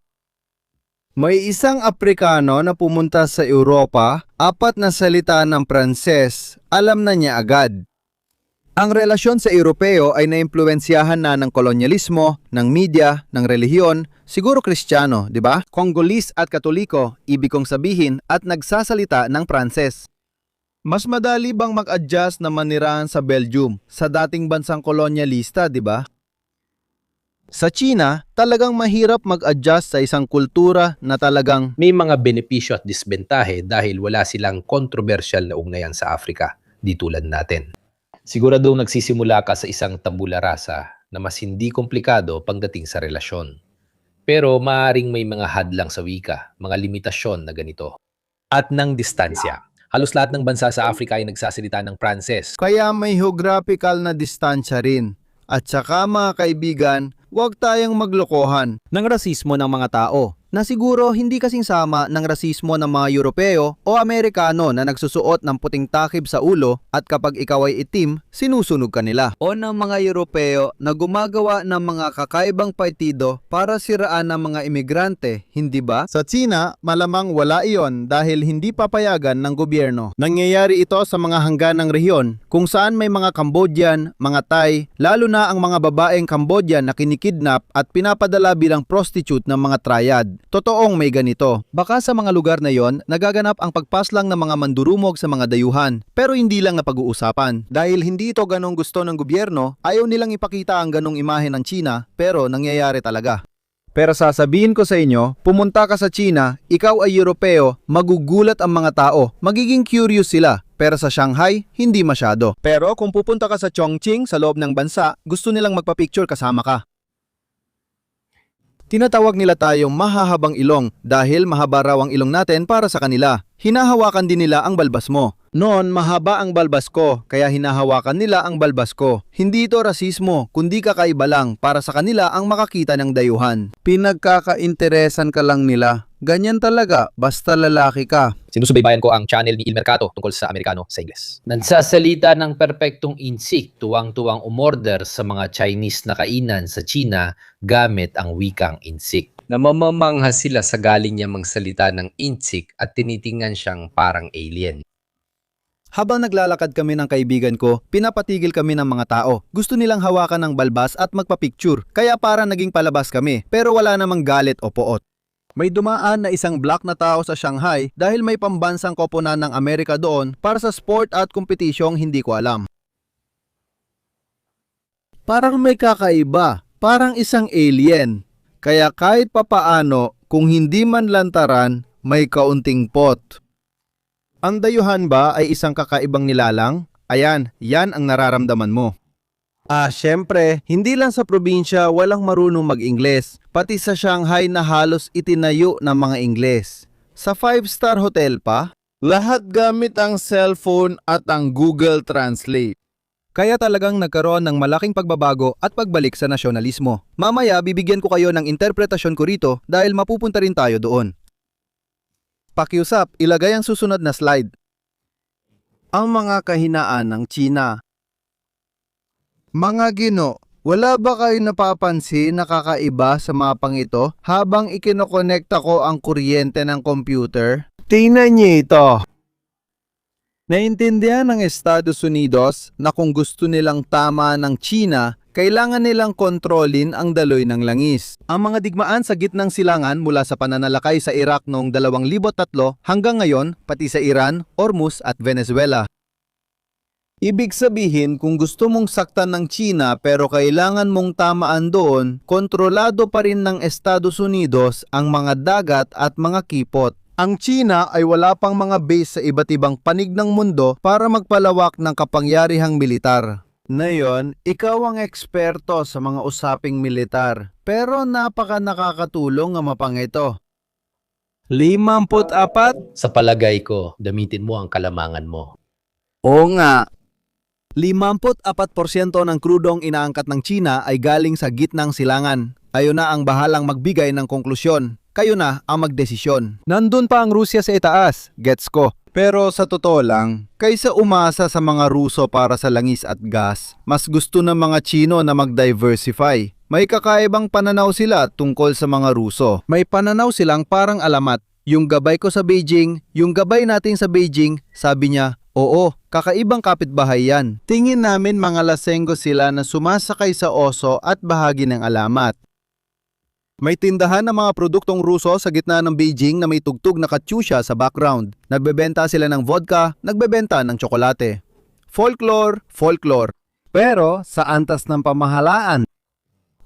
May isang Aprikano na pumunta sa Europa, 4 na salita ng Pranses, alam na niya agad. Ang relasyon sa Europeo ay naimpluwensyahan na ng kolonyalismo, ng media, ng relihiyon, siguro Kristiyano, di ba? Kongolese at Katoliko, ibig kong sabihin, at nagsasalita ng Pranses. Mas madali bang mag-adjust na manirahan sa Belgium, sa dating bansang kolonyalista, di ba? Sa China, talagang mahirap mag-adjust sa isang kultura na talagang May mga benepisyo at disbentahe dahil wala silang kontrobersyal na ugnayan sa Afrika, di tulad natin. Siguradong nagsisimula ka sa isang tabula rasa na mas hindi komplikado pagdating sa relasyon. Pero maaaring may mga hadlang sa wika, mga limitasyon na ganito. At ng distansya. Halos lahat ng bansa sa Afrika ay nagsasalita ng Pranses. kaya may geographical na distansya rin. At saka mga kaibigan, huwag tayong maglokohan. Ng rasismo ng mga tao, na siguro hindi kasing sama ng rasismo ng mga Europeo o Amerikano na nagsusuot ng puting takib sa ulo at kapag ikaw ay itim, sinusunog ka nila. O ng mga Europeo na gumagawa ng mga kakaibang partido para siraan ng mga imigrante, hindi ba? Sa China, malamang wala iyon dahil hindi papayagan ng gobyerno. Nangyayari ito sa mga hangganang rehiyon kung saan may mga Cambodian, mga Thai, lalo na ang mga babaeng Cambodian na kinikidnap at pinapadala bilang prostitute ng mga triad. Totoong may ganito. Baka sa mga lugar na yon, nagaganap ang pagpaslang ng mga mandurumog sa mga dayuhan, pero hindi lang na pag-uusapan. Dahil hindi ito ganong gusto ng gobyerno, ayaw nilang ipakita ang ganong imahe ng China, pero nangyayari talaga. Pero sasabihin ko sa inyo, pumunta ka sa China, ikaw ay Europeo, magugulat ang mga tao, magiging curious sila. Pero sa Shanghai, hindi masyado. Pero kung pupunta ka sa Chongqing sa loob ng bansa, gusto nilang magpa-picture kasama ka. Tinatawag nila tayong mahahabang ilong dahil mahaba raw ang ilong natin para sa kanila. Hinahawakan din nila ang balbas mo. Noon, mahaba ang balbas ko, kaya hinahawakan nila ang balbas ko. Hindi ito rasismo, kundi kakaiba lang para sa kanila ang makakita ng dayuhan. Pinagkakainteresan ka lang nila. Ganyan talaga, basta lalaki ka. Sinusubaybayan ko ang channel ni Il Mercato tungkol sa Amerikano sa Ingles. Nagsasalita ng perpektong insik, tuwang-tuwang umorder sa mga Chinese na kainan sa China gamit ang wikang insik. Namamamangha sila sa galing niya magsalita ng insik at tinitingnan siyang parang alien. Habang naglalakad kami ng kaibigan ko, pinapatigil kami ng mga tao. Gusto nilang hawakan ng balbas at magpa-picture, kaya para naging palabas kami, pero wala namang galit o poot. May dumaan na isang black na tao sa Shanghai dahil may pambansang koponan ng Amerika doon para sa sport at kompetisyong hindi ko alam. Parang may kakaiba, parang isang alien. Kaya kahit papaano, kung hindi man lantaran, may kaunting pot. Ang dayuhan ba ay isang kakaibang nilalang? Ayan, yan ang nararamdaman mo. Syempre, hindi lang sa probinsya walang marunong mag-Ingles, pati sa Shanghai na halos itinayo ng mga Ingles. Sa 5-star hotel pa, lahat gamit ang cellphone at ang Google Translate. Kaya talagang nagkaroon ng malaking pagbabago at pagbalik sa nasyonalismo. Mamaya bibigyan ko kayo ng interpretasyon ko rito dahil mapupunta rin tayo doon. Pakiusap, ilagay ang susunod na slide. Ang mga kahinaan ng China. Mga Gino, Wala ba kayo napapansin na kakaiba sa mapang ito habang ikinokonekta ko ang kuryente ng computer? Tingnan niyo ito. Naintindihan ng Estados Unidos na kung gusto nilang tama ng China, kailangan nilang kontrolin ang daloy ng langis. Ang mga digmaan sa gitnang silangan mula sa pananalakay sa Iraq noong 2003 hanggang ngayon, pati sa Iran, Hormuz at Venezuela. Ibig sabihin, kung gusto mong saktan ng China pero kailangan mong tamaan doon, kontrolado pa rin ng Estados Unidos ang mga dagat at mga kipot. Ang China ay wala pang mga base sa iba't ibang panig ng mundo para magpalawak ng kapangyarihang militar. Ngayon, ikaw ang eksperto sa mga usaping militar, pero napaka nakakatulong ang mapang ito. 54? Sa palagay ko, gamitin mo ang kalamangan mo. Oo nga. 54% ng krudong inaangkat ng China ay galing sa gitnang silangan. Kayo na ang bahalang magbigay ng konklusyon. Kayo na ang magdesisyon. Nandun pa ang Rusya sa itaas, gets ko. Pero sa totoo lang, kaysa umasa sa mga Ruso para sa langis at gas, mas gusto ng mga Chino na mag-diversify. May kakaibang pananaw sila tungkol sa mga Ruso. May pananaw silang parang alamat. Yung gabay ko sa Beijing, yung gabay natin sa Beijing, sabi niya, oo, kakaibang kapitbahay yan. Tingin namin mga lasenggo sila na sumasakay sa oso at bahagi ng alamat. May tindahan ng mga produktong Ruso sa gitna ng Beijing na may tugtog na katyusha sa background. Nagbebenta sila ng vodka, nagbebenta ng tsokolate. Folklore, folklore. Pero sa antas ng pamahalaan.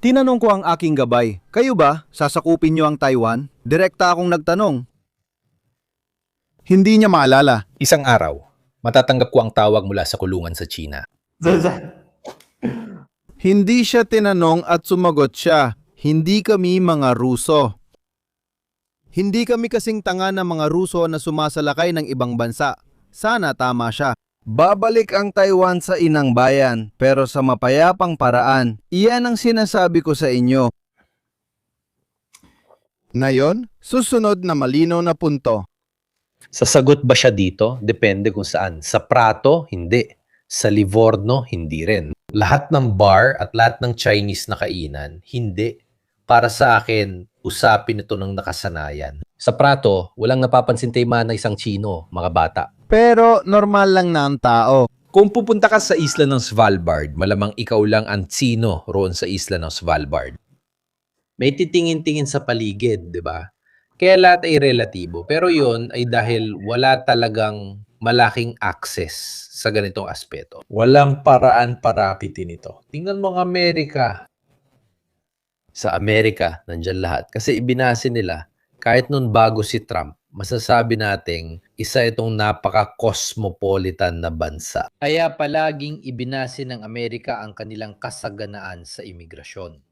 Tinanong ko ang aking gabay, kayo ba, sasakupin niyo ang Taiwan? Direkta akong nagtanong. Hindi niya maalala. Isang araw, matatanggap ko ang tawag mula sa kulungan sa China. Hindi siya tinanong at sumagot siya. Hindi kami mga Ruso. Hindi kami kasing tanga ng mga Ruso na sumasalakay ng ibang bansa. Sana tama siya. Babalik ang Taiwan sa inang bayan, pero sa mapayapang paraan. Iyan ang sinasabi ko sa inyo. Ngayon, susunod na malinaw na punto. Sasagot ba siya dito? Depende kung saan. Sa Prato, hindi. Sa Livorno, hindi rin. Lahat ng bar at lahat ng Chinese na kainan, hindi. Para sa akin, usapin ito ng nakasanayan. Sa Prato, walang napapansin na isang Chino, mga bata. Pero normal lang na ang tao. Kung pupunta ka sa isla ng Svalbard, malamang ikaw lang ang Chino roon sa isla ng Svalbard. May titingin-tingin sa paligid, di ba? Kaya lahat ay relatibo. Pero yun ay dahil wala talagang malaking access sa ganitong aspeto. Walang paraan para apitin ito. Tingnan mo ang Amerika. Sa Amerika, nandyan lahat. Kasi ibinase nila, kahit nun bago si Trump, masasabi nating isa itong napaka-cosmopolitan na bansa. Kaya palaging ibinase ng Amerika ang kanilang kasaganaan sa imigrasyon.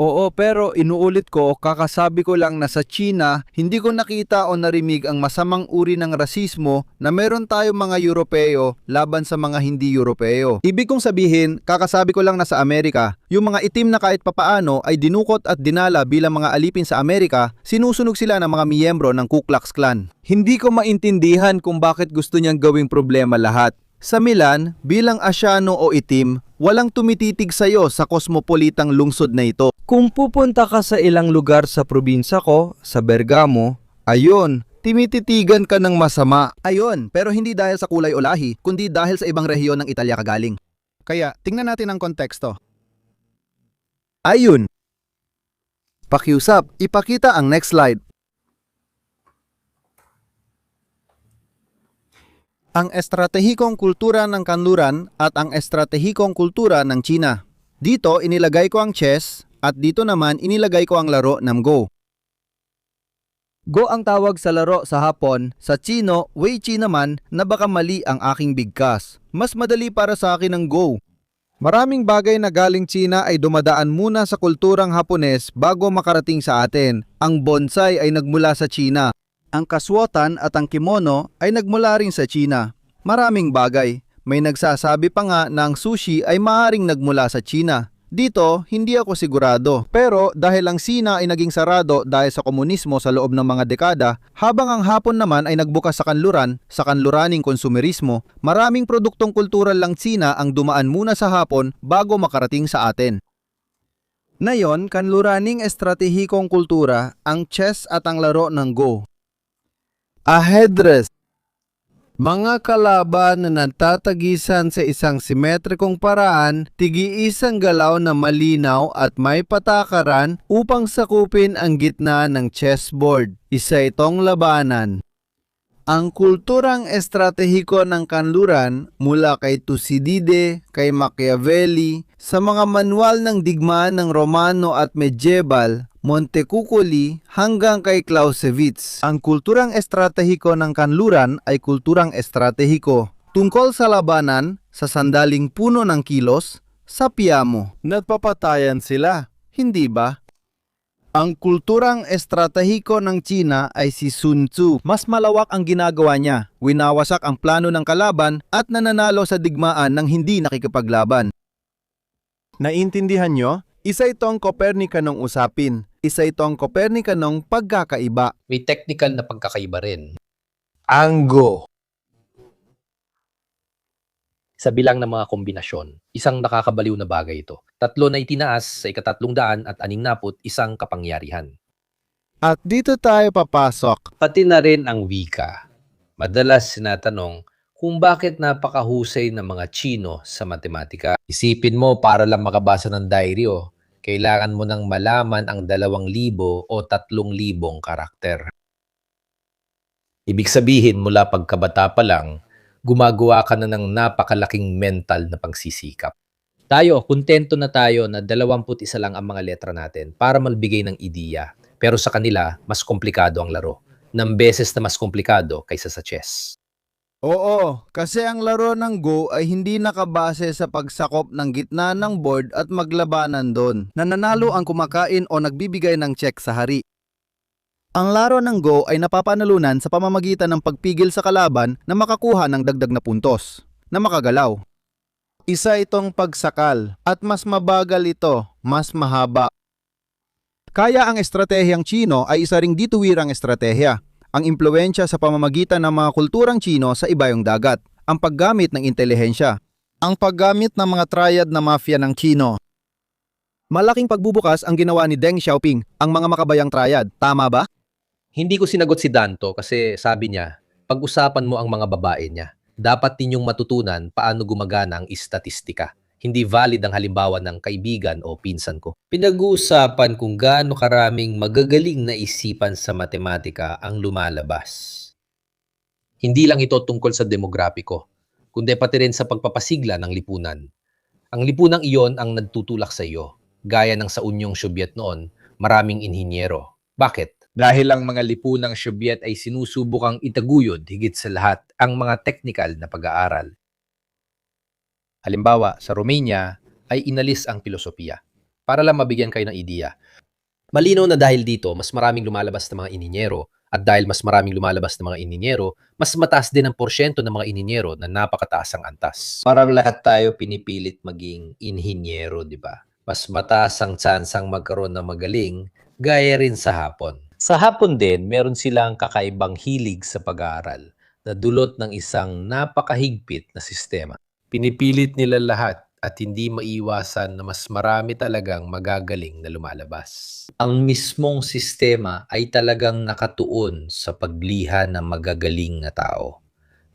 Oo, pero inuulit ko, kakasabi ko lang na sa China, hindi ko nakita o narimig ang masamang uri ng rasismo na meron tayong mga Europeo laban sa mga hindi Europeo. Ibig kong sabihin, kakasabi ko lang na sa Amerika, yung mga itim na kahit papaano ay dinukot at dinala bilang mga alipin sa Amerika, sinusunog sila ng mga miyembro ng Ku Klux Klan. Hindi ko maintindihan kung bakit gusto niyang gawing problema lahat. Sa Milan, bilang Asyano o itim, walang tumititig sa'yo sa kosmopolitang lungsod na ito. Kung pupunta ka sa ilang lugar sa probinsya ko, sa Bergamo, ayun, timititigan ka ng masama. Ayun, pero hindi dahil sa kulay o lahi, kundi dahil sa ibang rehiyon ng Italya kagaling. Kaya, tingnan natin ang konteksto. Ayun. Pakiusap, ipakita ang next slide. Ang estratehikong kultura ng kanluran at ang estratehikong kultura ng China. Dito inilagay ko ang chess at dito naman inilagay ko ang laro ng Go. Go ang tawag sa laro sa Hapon, sa Chino, Wei Chi naman na baka mali ang aking bigkas. Mas madali para sa akin ang Go. Maraming bagay na galing China ay dumadaan muna sa kulturang Hapones bago makarating sa atin. Ang bonsai ay nagmula sa China. Ang kaswotan at ang kimono ay nagmula rin sa China. Maraming bagay. May nagsasabi pa nga na ang sushi ay maaaring nagmula sa China. Dito, hindi ako sigurado. Pero dahil ang Sina ay naging sarado dahil sa komunismo sa loob ng mga dekada, habang ang Hapon naman ay nagbukas sa kanluran, sa kanluraning konsumerismo, maraming produktong kultural lang Sina ang dumaan muna sa Hapon bago makarating sa atin. Ngayon, kanluraning estratehikong kultura ang chess at ang laro ng Go. Ajedrez. Mga kalaban na nagtatagisan sa isang simetrikong paraan, tigi-isang galaw na malinaw at may patakaran upang sakupin ang gitna ng chessboard. Isa itong labanan. Ang kulturang estratehiko ng kanluran mula kay Thucydides, kay Machiavelli, sa mga manual ng digmaan ng Romano at Medieval, Montecuccoli hanggang kay Clausewitz. Ang kulturang estratehiko ng kanluran ay kulturang estratehiko tungkol sa labanan, sa sandaling puno ng kilos, sa piyamo. Nagpapatayan sila, hindi ba? Ang kulturang estratehiko ng China ay si Sun Tzu. Mas malawak ang ginagawa niya. Winawasak ang plano ng kalaban at nananalo sa digmaan ng hindi nakikipaglaban. Naintindihan nyo? Isa itong Copernicanong usapin. Isa itong Copernicanong pagkakaiba. May technical na pagkakaiba rin. Ang Go. Sa bilang ng mga kombinasyon, isang nakakabaliw na bagay ito. 3 na itinaas sa ika-361, isang kapangyarihan. At dito tayo papasok. Pati na rin ang wika. Madalas sinatanong kung bakit napakahusay ng mga Tsino sa matematika. Isipin mo para lang makabasa ng diary kailangan mo nang malaman ang 2,000 o 3,000 karakter. Ibig sabihin mula pagkabata pa lang, gumagawa ka na ng napakalaking mental na pagsisikap. Tayo, kontento na tayo na 21 lang ang mga letra natin para magbigay ng ideya. Pero sa kanila, mas komplikado ang laro. Ng beses na mas komplikado kaysa sa chess. Oo, kasi ang laro ng Go ay hindi nakabase sa pagsakop ng gitna ng board at maglabanan doon. Nananalo ang kumakain o nagbibigay ng check sa hari. Ang laro ng Go ay napapanalunan sa pamamagitan ng pagpigil sa kalaban na makakuha ng dagdag na puntos, na makagalaw. Isa itong pagsakal at mas mabagal ito, mas mahaba. Kaya ang estratehiyang Chino ay isa ring dituwirang estratehiya. Ang impluwensya sa pamamagitan ng mga kulturang Chino sa ibayong dagat, ang paggamit ng intelihensya, ang paggamit ng mga triad na mafia ng Chino. Malaking pagbubukas ang ginawa ni Deng Xiaoping, ang mga makabayang triad, tama ba? Hindi ko sinagot si Danto kasi sabi niya, pag-usapan mo ang mga babae niya. Dapat ninyong matutunan paano gumagana ang istatistika. Hindi valid ang halimbawa ng kaibigan o pinsan ko. Pinag-uusapan kung gaano karaming magagaling na isipan sa matematika ang lumalabas. Hindi lang ito tungkol sa demografiko, kundi pati rin sa pagpapasigla ng lipunan. Ang lipunang iyon ang nagtutulak sa iyo. Gaya ng sa Unyong Sobyet noon, maraming inhinyero. Bakit? Dahil ang mga lipunang Sobyet ay sinusubukang itaguyod higit sa lahat ang mga teknikal na pag-aaral. Halimbawa, sa Romania ay inalis ang filosofiya. Para lang mabigyan kayo ng ideya. Malinaw na dahil dito, mas maraming lumalabas na mga ininyero at dahil mas maraming lumalabas na mga ininyero, mas mataas din ang porsyento ng mga ininyero na napakataas ang antas. Parang lahat tayo pinipilit maging inhinyero, di ba? Mas mataas ang tsansang magkaroon ng magaling, gaya rin sa Hapon. Sa Hapon din, meron silang kakaibang hilig sa pag-aaral na dulot ng isang napakahigpit na sistema. Pinipilit nila lahat at hindi maiwasan na mas marami talagang magagaling na lumalabas. Ang mismong sistema ay talagang nakatuon sa pagliha ng magagaling na tao.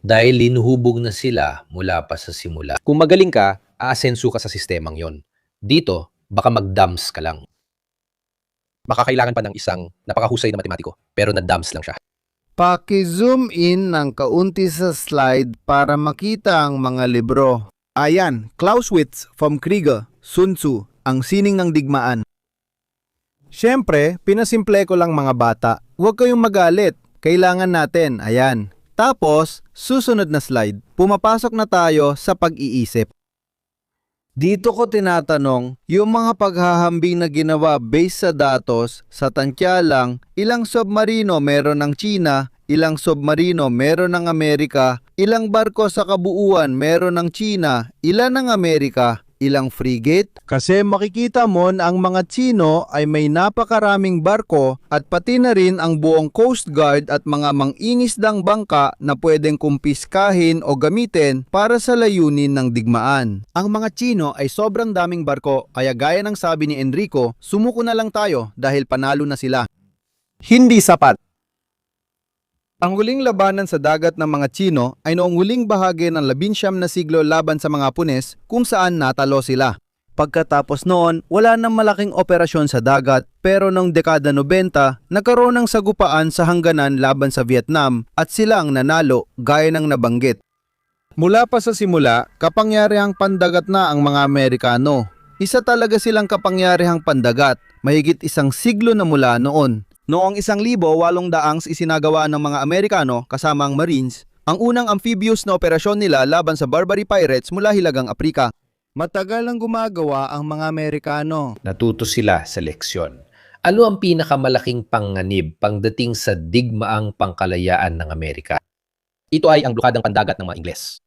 Dahil linuhubog na sila mula pa sa simula. Kung magaling ka, aasenso ka sa sistemang yon. Dito, baka mag-dumps ka lang. Baka kailangan pa ng isang napakahusay na matematiko, pero na-dumps lang siya. Paki-zoom in ng kaunti sa slide para makita ang mga libro. Ayan, Clausewitz, vom Kriege, Sun Tzu, ang sining ng digmaan. Siyempre, pinasimple ko lang mga bata. Huwag kayong magalit. Kailangan natin, ayan. Tapos, susunod na slide, pumapasok na tayo sa pag-iisip. Dito ko tinatanong, yung mga paghahambing na ginawa based sa datos, sa tansya lang, ilang submarino meron ng China, ilang submarino meron ng Amerika, ilang barko sa kabuuan meron ng China, ilan ng Amerika, Ilang frigate? Kasi makikita mo na ang mga Tsino ay may napakaraming barko at pati na rin ang buong Coast Guard at mga mangingisdang bangka na pwedeng kumpiskahin o gamitin para sa layunin ng digmaan. Ang mga Tsino ay sobrang daming barko kaya gaya ng sabi ni Enrico, sumuko na lang tayo dahil panalo na sila. Hindi sapat. Ang huling labanan sa dagat ng mga Tsino ay noong huling bahagi ng 19 na siglo laban sa mga Hapones kung saan natalo sila. Pagkatapos noon, wala nang malaking operasyon sa dagat pero noong dekada 90, nagkaroon ng sagupaan sa hangganan laban sa Vietnam at sila ang nanalo gaya ng nabanggit. Mula pa sa simula, kapangyarihang pandagat na ang mga Amerikano. Isa talaga silang kapangyarihang pandagat, mahigit isang siglo na mula noon. Noong 1800 isinagawa ng mga Amerikano kasama ang Marines ang unang amphibious na operasyon nila laban sa Barbary Pirates mula Hilagang Aprika. Matagal ang gumagawa ang mga Amerikano. Natuto sila sa leksyon. Ano ang pinakamalaking panganib pagdating sa digmaang pangkalayaan ng Amerika? Ito ay ang blokadang pandagat ng mga Ingles.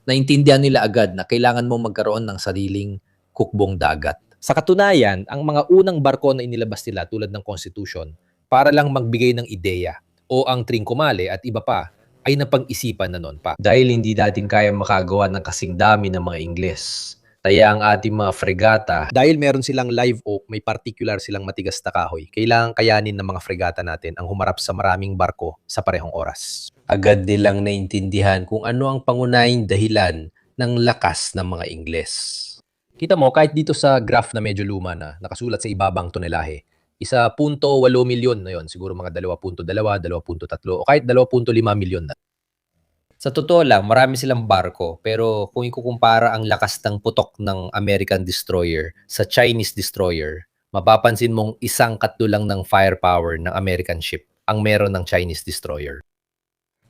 Naintindihan nila agad na kailangan mong magkaroon ng sariling hukbong dagat. Sa katunayan, ang mga unang barko na inilabas nila tulad ng Constitution para lang magbigay ng ideya o ang Trincomalee at iba pa ay napag-isipan na noon pa. Dahil hindi natin kaya makagawa ng kasing dami ng mga Ingles. Kaya ang ating mga fregata, dahil meron silang live oak, may particular silang matigas na kahoy, kailangan kayanin ng mga fregata natin ang humarap sa maraming barko sa parehong oras. Agad nilang naintindihan kung ano ang pangunahing dahilan ng lakas ng mga Ingles. Kita mo, kahit dito sa graph na medyo luma na, nakasulat sa ibabang tonelahe, 1.8 milyon na yon, siguro mga 2.2, 2.3 o kahit 2.5 milyon na. Sa totoo lang, marami silang barko, pero kung ikukumpara ang lakas ng putok ng American destroyer sa Chinese destroyer, mapapansin mong isang katlo lang ng firepower ng American ship ang meron ng Chinese destroyer.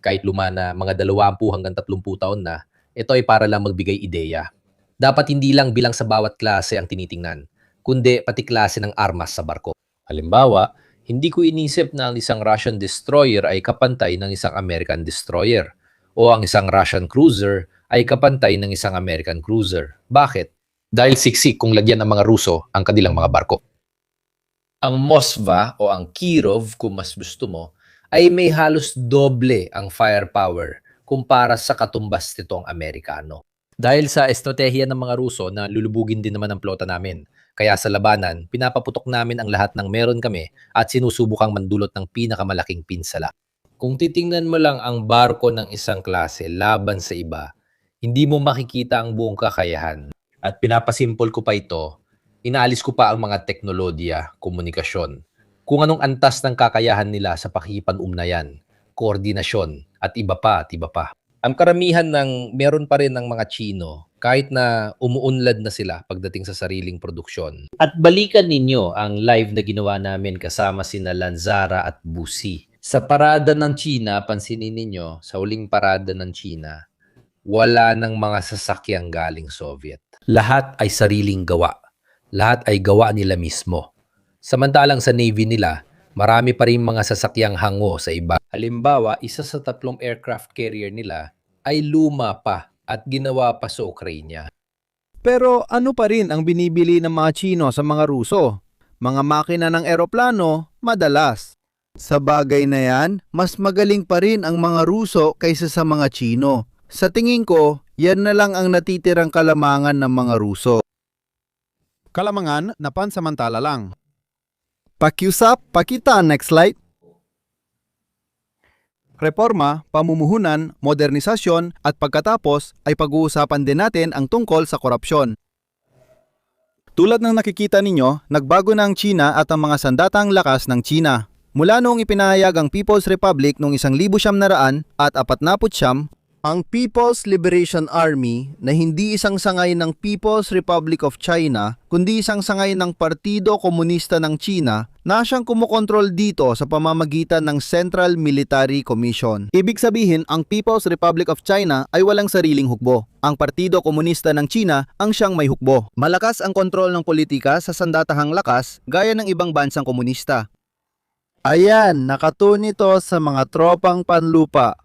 Kahit luma na mga 20 hanggang 30 taon na, ito ay para lang magbigay ideya. Dapat hindi lang bilang sa bawat klase ang tinitingnan, kundi pati klase ng armas sa barko. Halimbawa, hindi ko inisip na ang isang Russian destroyer ay kapantay ng isang American destroyer o ang isang Russian cruiser ay kapantay ng isang American cruiser. Bakit? Dahil siksik kung lagyan ng mga Ruso ang kanilang mga barko. Ang Moskva o ang Kirov, kung mas gusto mo, ay may halos doble ang firepower kumpara sa katumbas nitong Amerikano. Dahil sa estratehiya ng mga Ruso na lulubugin din naman ang plota namin. Kaya sa labanan, pinapaputok namin ang lahat ng meron kami at sinusubukang mandulot ng pinakamalaking pinsala. Kung titingnan mo lang ang barko ng isang klase laban sa iba, hindi mo makikita ang buong kakayahan. At pinapasimpol ko pa ito, inaalis ko pa ang mga teknolohiya, komunikasyon, kung anong antas ng kakayahan nila sa pakikipag-ugnayan, koordinasyon at iba pa at iba pa. Ang karamihan ng meron pa rin ng mga Tsino kahit na umuunlad na sila pagdating sa sariling produksyon. At balikan ninyo ang live na ginawa namin kasama sina Lanzara at Busi. Sa parada ng China, pansinin ninyo, sa huling parada ng China, wala ng mga sasakyang galing Soviet. Lahat ay sariling gawa. Lahat ay gawa nila mismo. Samantalang sa Navy nila, marami pa rin mga sasakyang hango sa iba. Halimbawa, isa sa 3 aircraft carrier nila ay luma pa at ginawa pa sa Ukraine. Pero ano pa rin ang binibili ng mga Tsino sa mga Ruso? Mga makina ng eroplano, madalas. Sa bagay na yan, mas magaling pa rin ang mga Ruso kaysa sa mga Tsino. Sa tingin ko, yan na lang ang natitirang kalamangan ng mga Ruso. Kalamangan na pansamantala lang. Pakiusap, pakita next slide. Reforma, pamumuhunan, modernisasyon at pagkatapos ay pag-uusapan din natin ang tungkol sa korupsyon. Tulad ng nakikita ninyo, nagbago na ang China at ang mga sandatang lakas ng China. Mula noong ipinahayag ang People's Republic noong 1949, ang People's Liberation Army na hindi isang sangay ng People's Republic of China kundi isang sangay ng Partido Komunista ng China na siyang kumokontrol dito sa pamamagitan ng Central Military Commission. Ibig sabihin, ang People's Republic of China ay walang sariling hukbo. Ang Partido Komunista ng China ang siyang may hukbo. Malakas ang kontrol ng politika sa sandatahang lakas gaya ng ibang bansang komunista. Ayan, nakatun ito sa mga tropang panlupa.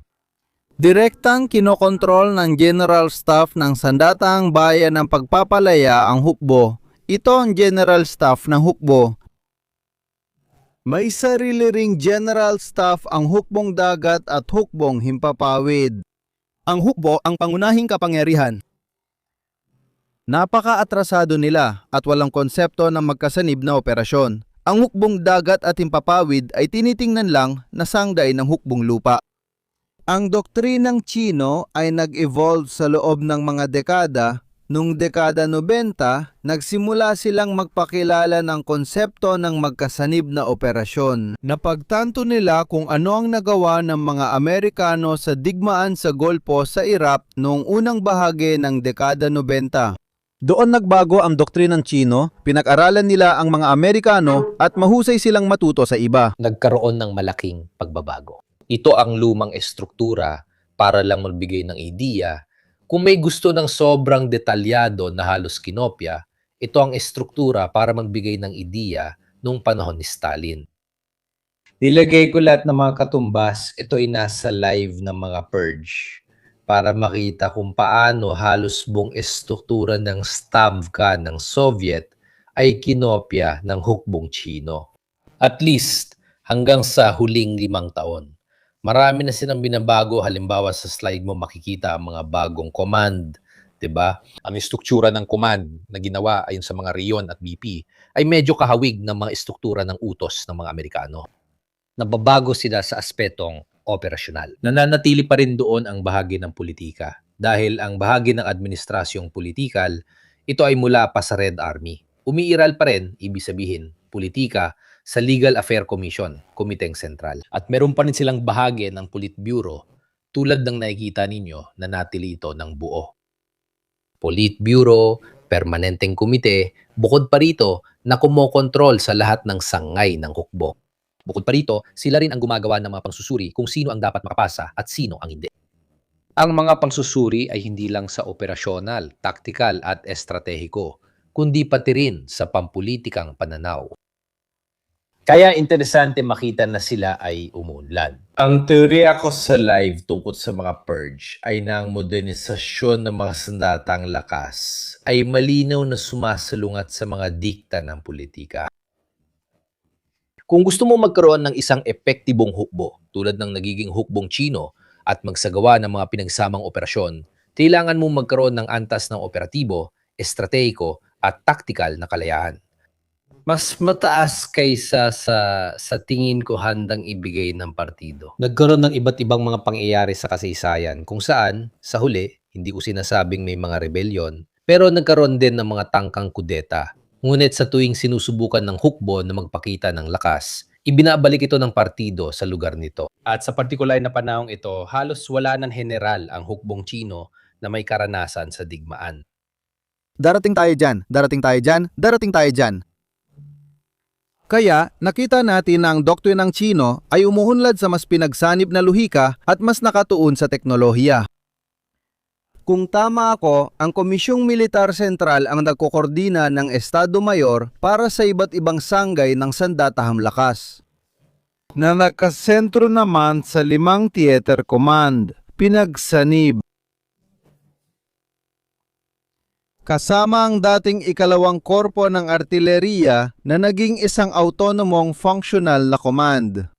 Direktang kinokontrol ng General Staff ng Sandatahang Bayan ng Pagpapalaya ang hukbo. Ito ang General Staff ng hukbo. May sarili ring General Staff ang hukbong dagat at hukbong himpapawid. Ang hukbo ang pangunahing kapangyarihan. Napaka-atrasado nila at walang konsepto ng magkasanib na operasyon. Ang hukbong dagat at himpapawid ay tinitingnan lang na sangday ng hukbong lupa. Ang doktrinang Tsino ay nag-evolve sa loob ng mga dekada. Noong dekada 90, nagsimula silang magpakilala ng konsepto ng magkasanib na operasyon. Napagtanto nila kung ano ang nagawa ng mga Amerikano sa digmaan sa Golpo sa Iraq noong unang bahagi ng dekada 90. Doon nagbago ang doktrinang Tsino, pinag-aralan nila ang mga Amerikano at mahusay silang matuto sa iba. Nagkaroon ng malaking pagbabago. Ito ang lumang estruktura para lang magbigay ng ideya. Kung may gusto ng sobrang detalyado na halos kinopya, ito ang estruktura para magbigay ng ideya noong panahon ni Stalin. Nilagay ko lahat ng mga katumbas, ito ay nasa live ng mga purge para makita kung paano halos buong estruktura ng Stavka ng Soviet ay kinopya ng hukbong Tsino. At least hanggang sa huling 5 taon. Marami na silang binabago, halimbawa sa slide mo makikita ang mga bagong command, 'di ba? Ang istruktura ng command na ginawa ayon sa mga Rion at BP ay medyo kahawig ng mga istruktura ng utos ng mga Amerikano. Nababago sila sa aspetong operasyonal. Nananatili pa rin doon ang bahagi ng politika dahil ang bahagi ng administrasyong politikal, ito ay mula pa sa Red Army. Umiiral pa rin, ibig sabihin, politika sa Legal Affairs Commission, Komiteng Sentral. At meron pa rin silang bahagi ng Politburo tulad ng nakikita ninyo na natili ito ng buo. Politburo, Permanenteng Komite, bukod pa rito na kumokontrol sa lahat ng sangay ng hukbo. Bukod pa rito, sila rin ang gumagawa ng mga pangsusuri kung sino ang dapat makapasa at sino ang hindi. Ang mga pangsusuri ay hindi lang sa operasyonal, taktikal at estratehiko, kundi pati rin sa pampulitikang pananaw. Kaya interesante makita na sila ay umunlad. Ang teorya ko sa live tungkol sa mga purge ay na ang modernisasyon ng mga sandatang lakas ay malinaw na sumasalungat sa mga dikta ng politika. Kung gusto mo magkaroon ng isang epektibong hukbo tulad ng nagiging hukbong Tsino at magsagawa ng mga pinagsamang operasyon, kailangan mo magkaroon ng antas ng operatibo, estratehiko at taktikal na kalayahan. Mas mataas kaysa sa tingin ko handang ibigay ng partido. Nagkaroon ng iba't ibang mga pangyayari sa kasaysayan kung saan, sa huli, hindi ko sinasabing may mga rebelyon, pero nagkaroon din ng mga tangkang kudeta. Ngunit sa tuwing sinusubukan ng hukbo na magpakita ng lakas, ibinabalik ito ng partido sa lugar nito. At sa partikular na panahong ito, halos wala ng general ang hukbong Tsino na may karanasan sa digmaan. Darating tayo dyan, darating tayo dyan, darating tayo dyan. Kaya, nakita natin na ang doktrinang Tsino ay umuunlad sa mas pinagsanib na luhika at mas nakatuon sa teknolohiya. Kung tama ako, ang Komisyong Militar Sentral ang nagkokordina ng Estado Mayor para sa iba't ibang sanggay ng sandatahang lakas. Na nakasentro naman sa 5 Theater Command, pinagsanib. Kasama ang dating ikalawang korpo ng artileriya na naging isang autonomong functional na command.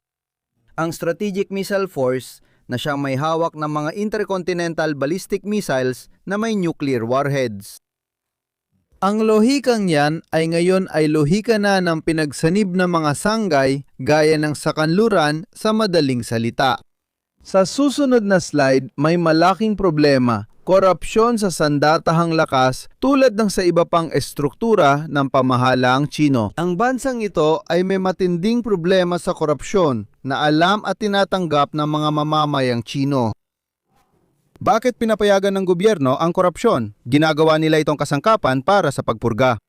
Ang Strategic Missile Force na siyang may hawak ng mga intercontinental ballistic missiles na may nuclear warheads. Ang lohikang yan ay ngayon ay lohika na ng pinagsanib na mga sanggay gaya ng sa kanluran sa madaling salita. Sa susunod na slide, may malaking problema. Korupsyon sa sandatahang lakas tulad ng sa iba pang estruktura ng pamahalaang Tsino. Ang bansang ito ay may matinding problema sa korupsyon na alam at tinatanggap ng mga mamamayang Tsino. Bakit pinapayagan ng gobyerno ang korupsyon? Ginagawa nila itong kasangkapan para sa pagpurga.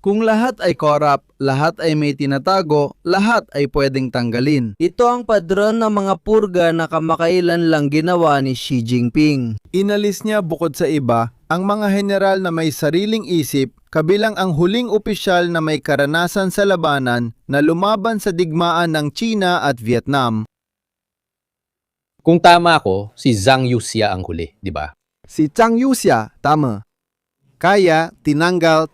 Kung lahat ay corrupt, lahat ay may tinatago, lahat ay pwedeng tanggalin. Ito ang padron ng mga purga na kamakailan lang ginawa ni Xi Jinping. Inalis niya bukod sa iba, ang mga general na may sariling isip, kabilang ang huling opisyal na may karanasan sa labanan na lumaban sa digmaan ng China at Vietnam. Kung tama ako, si Zhang Yuxia ang huli, di ba? Si Zhang Yuxia, tama. Kaya, tinanggal.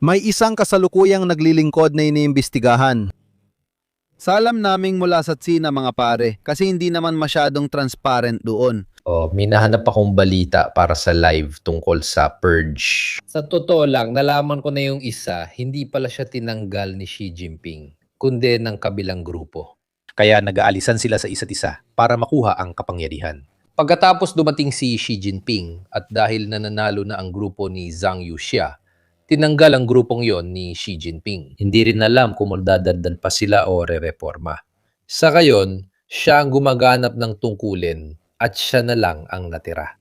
May isang kasalukuyang naglilingkod na iniimbestigahan. Sa alam naming mula sa China mga pare, kasi hindi naman masyadong transparent doon. Oh, may nahanap akong balita para sa live tungkol sa purge. Sa totoo lang, nalaman ko na yung isa, hindi pala siya tinanggal ni Xi Jinping, kundi ng kabilang grupo. Kaya nag-aalisan sila sa isa't isa para makuha ang kapangyarihan. Pagkatapos dumating si Xi Jinping at dahil nananalo na ang grupo ni Zhang Yuxia, tinanggal ang grupong yon ni Xi Jinping. Hindi rin alam kung magdadagdag pa sila o re-reforma. Sa gayon, siya ang gumaganap ng tungkulin at siya na lang ang natira.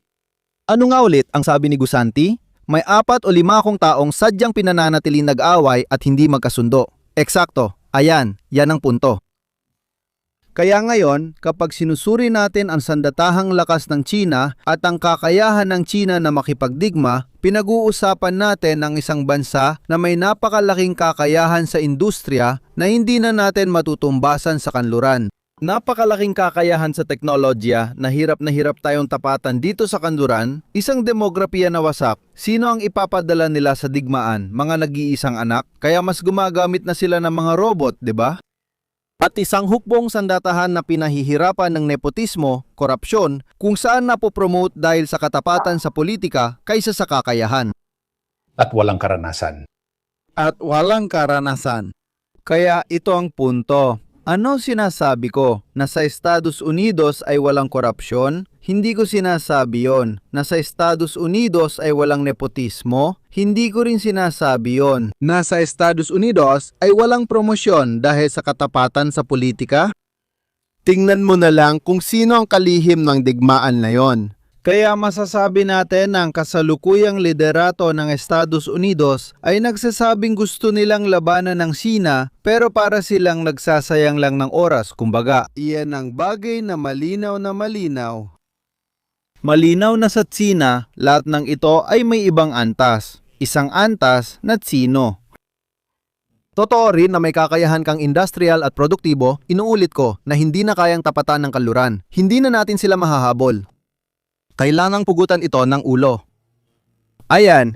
Ano nga ulit ang sabi ni Gusanti? May 4 o 5 akong taong sadyang pinananatiling nag-away at hindi magkasundo. Eksakto, ayan, yan ang punto. Kaya ngayon, kapag sinusuri natin ang sandatahang lakas ng China at ang kakayahan ng China na makipagdigma, pinag-uusapan natin ang isang bansa na may napakalaking kakayahan sa industriya na hindi na natin matutumbasan sa kanluran. Napakalaking kakayahan sa teknolohiya na hirap tayong tapatan dito sa kanluran, isang demografiya na wasak. Sino ang ipapadala nila sa digmaan? Mga nag-iisang anak? Kaya mas gumagamit na sila ng mga robot, di ba? At isang hukbong sandatahan na pinahihirapan ng nepotismo, korupsyon, kung saan napopromote dahil sa katapatan sa politika kaysa sa kakayahan. At walang karanasan. Kaya ito ang punto. Ano sinasabi ko? Na sa Estados Unidos ay walang korupsyon? Hindi ko sinasabi yon. Na sa Estados Unidos ay walang nepotismo? Hindi ko rin sinasabi yon. Na sa Estados Unidos ay walang promosyon dahil sa katapatan sa politika? Tingnan mo na lang kung sino ang kalihim ng digmaan na yon. Kaya masasabi natin na ang kasalukuyang liderato ng Estados Unidos ay nagsasabing gusto nilang labanan ng China pero para silang nagsasayang lang ng oras. Kumbaga, iyan ang bagay na malinaw na malinaw. Malinaw na sa China, lahat ng ito ay may ibang antas. Isang antas na Tsino. Totoo rin na may kakayahan kang industrial at produktibo, inuulit ko na hindi na kayang tapatan ng kanluran. Hindi na natin sila mahahabol. Kailangang pugutan ito ng ulo. Ayan.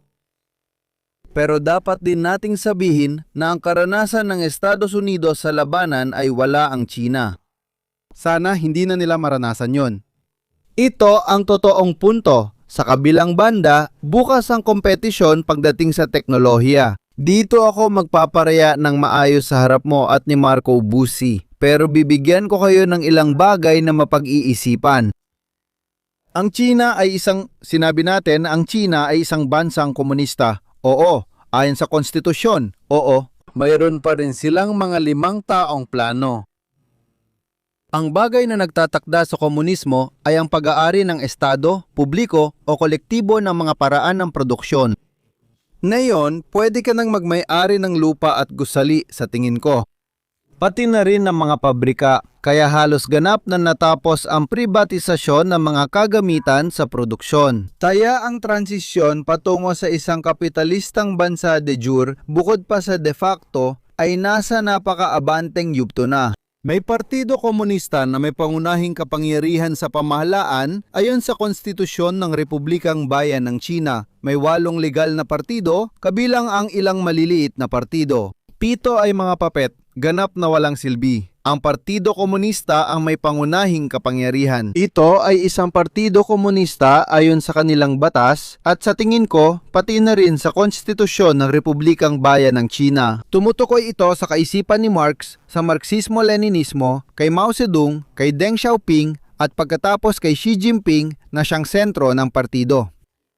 Pero dapat din nating sabihin na ang karanasan ng Estados Unidos sa labanan ay wala ang China. Sana hindi na nila maranasan yon. Ito ang totoong punto. Sa kabilang banda, bukas ang kompetisyon pagdating sa teknolohiya. Dito ako magpaparaya ng maayos sa harap mo at ni Marco Busi. Pero bibigyan ko kayo ng ilang bagay na mapag-iisipan. Ang China ay sinabi natin ang China ay isang bansang komunista. Oo, ayon sa konstitusyon. Oo, mayroon pa rin silang mga 5 taong plano. Ang bagay na nagtatakda sa komunismo ay ang pag-aari ng estado, publiko o kolektibo ng mga paraan ng produksyon. Ngayon, pwede ka nang magmay-ari ng lupa at gusali sa tingin ko. Pati na rin ng mga pabrika, kaya halos ganap na natapos ang privatisasyon ng mga kagamitan sa produksyon. Kaya ang transisyon patungo sa isang kapitalistang bansa de jure, bukod pa sa de facto, ay nasa napaka-abanteng yugto na. May partido komunista na may pangunahing kapangyarihan sa pamahalaan ayon sa konstitusyon ng Republikang Bayan ng China. May 8 legal na partido, kabilang ang ilang maliliit na partido. 7 ay mga papet, ganap na walang silbi. Ang Partido Komunista ang may pangunahing kapangyarihan. Ito ay isang partido komunista ayon sa kanilang batas at sa tingin ko, pati na rin sa konstitusyon ng Republikang Bayan ng China. Tumutukoy ito sa kaisipan ni Marx, sa Marxismo-Leninismo, kay Mao Zedong, kay Deng Xiaoping at pagkatapos kay Xi Jinping na siyang sentro ng partido.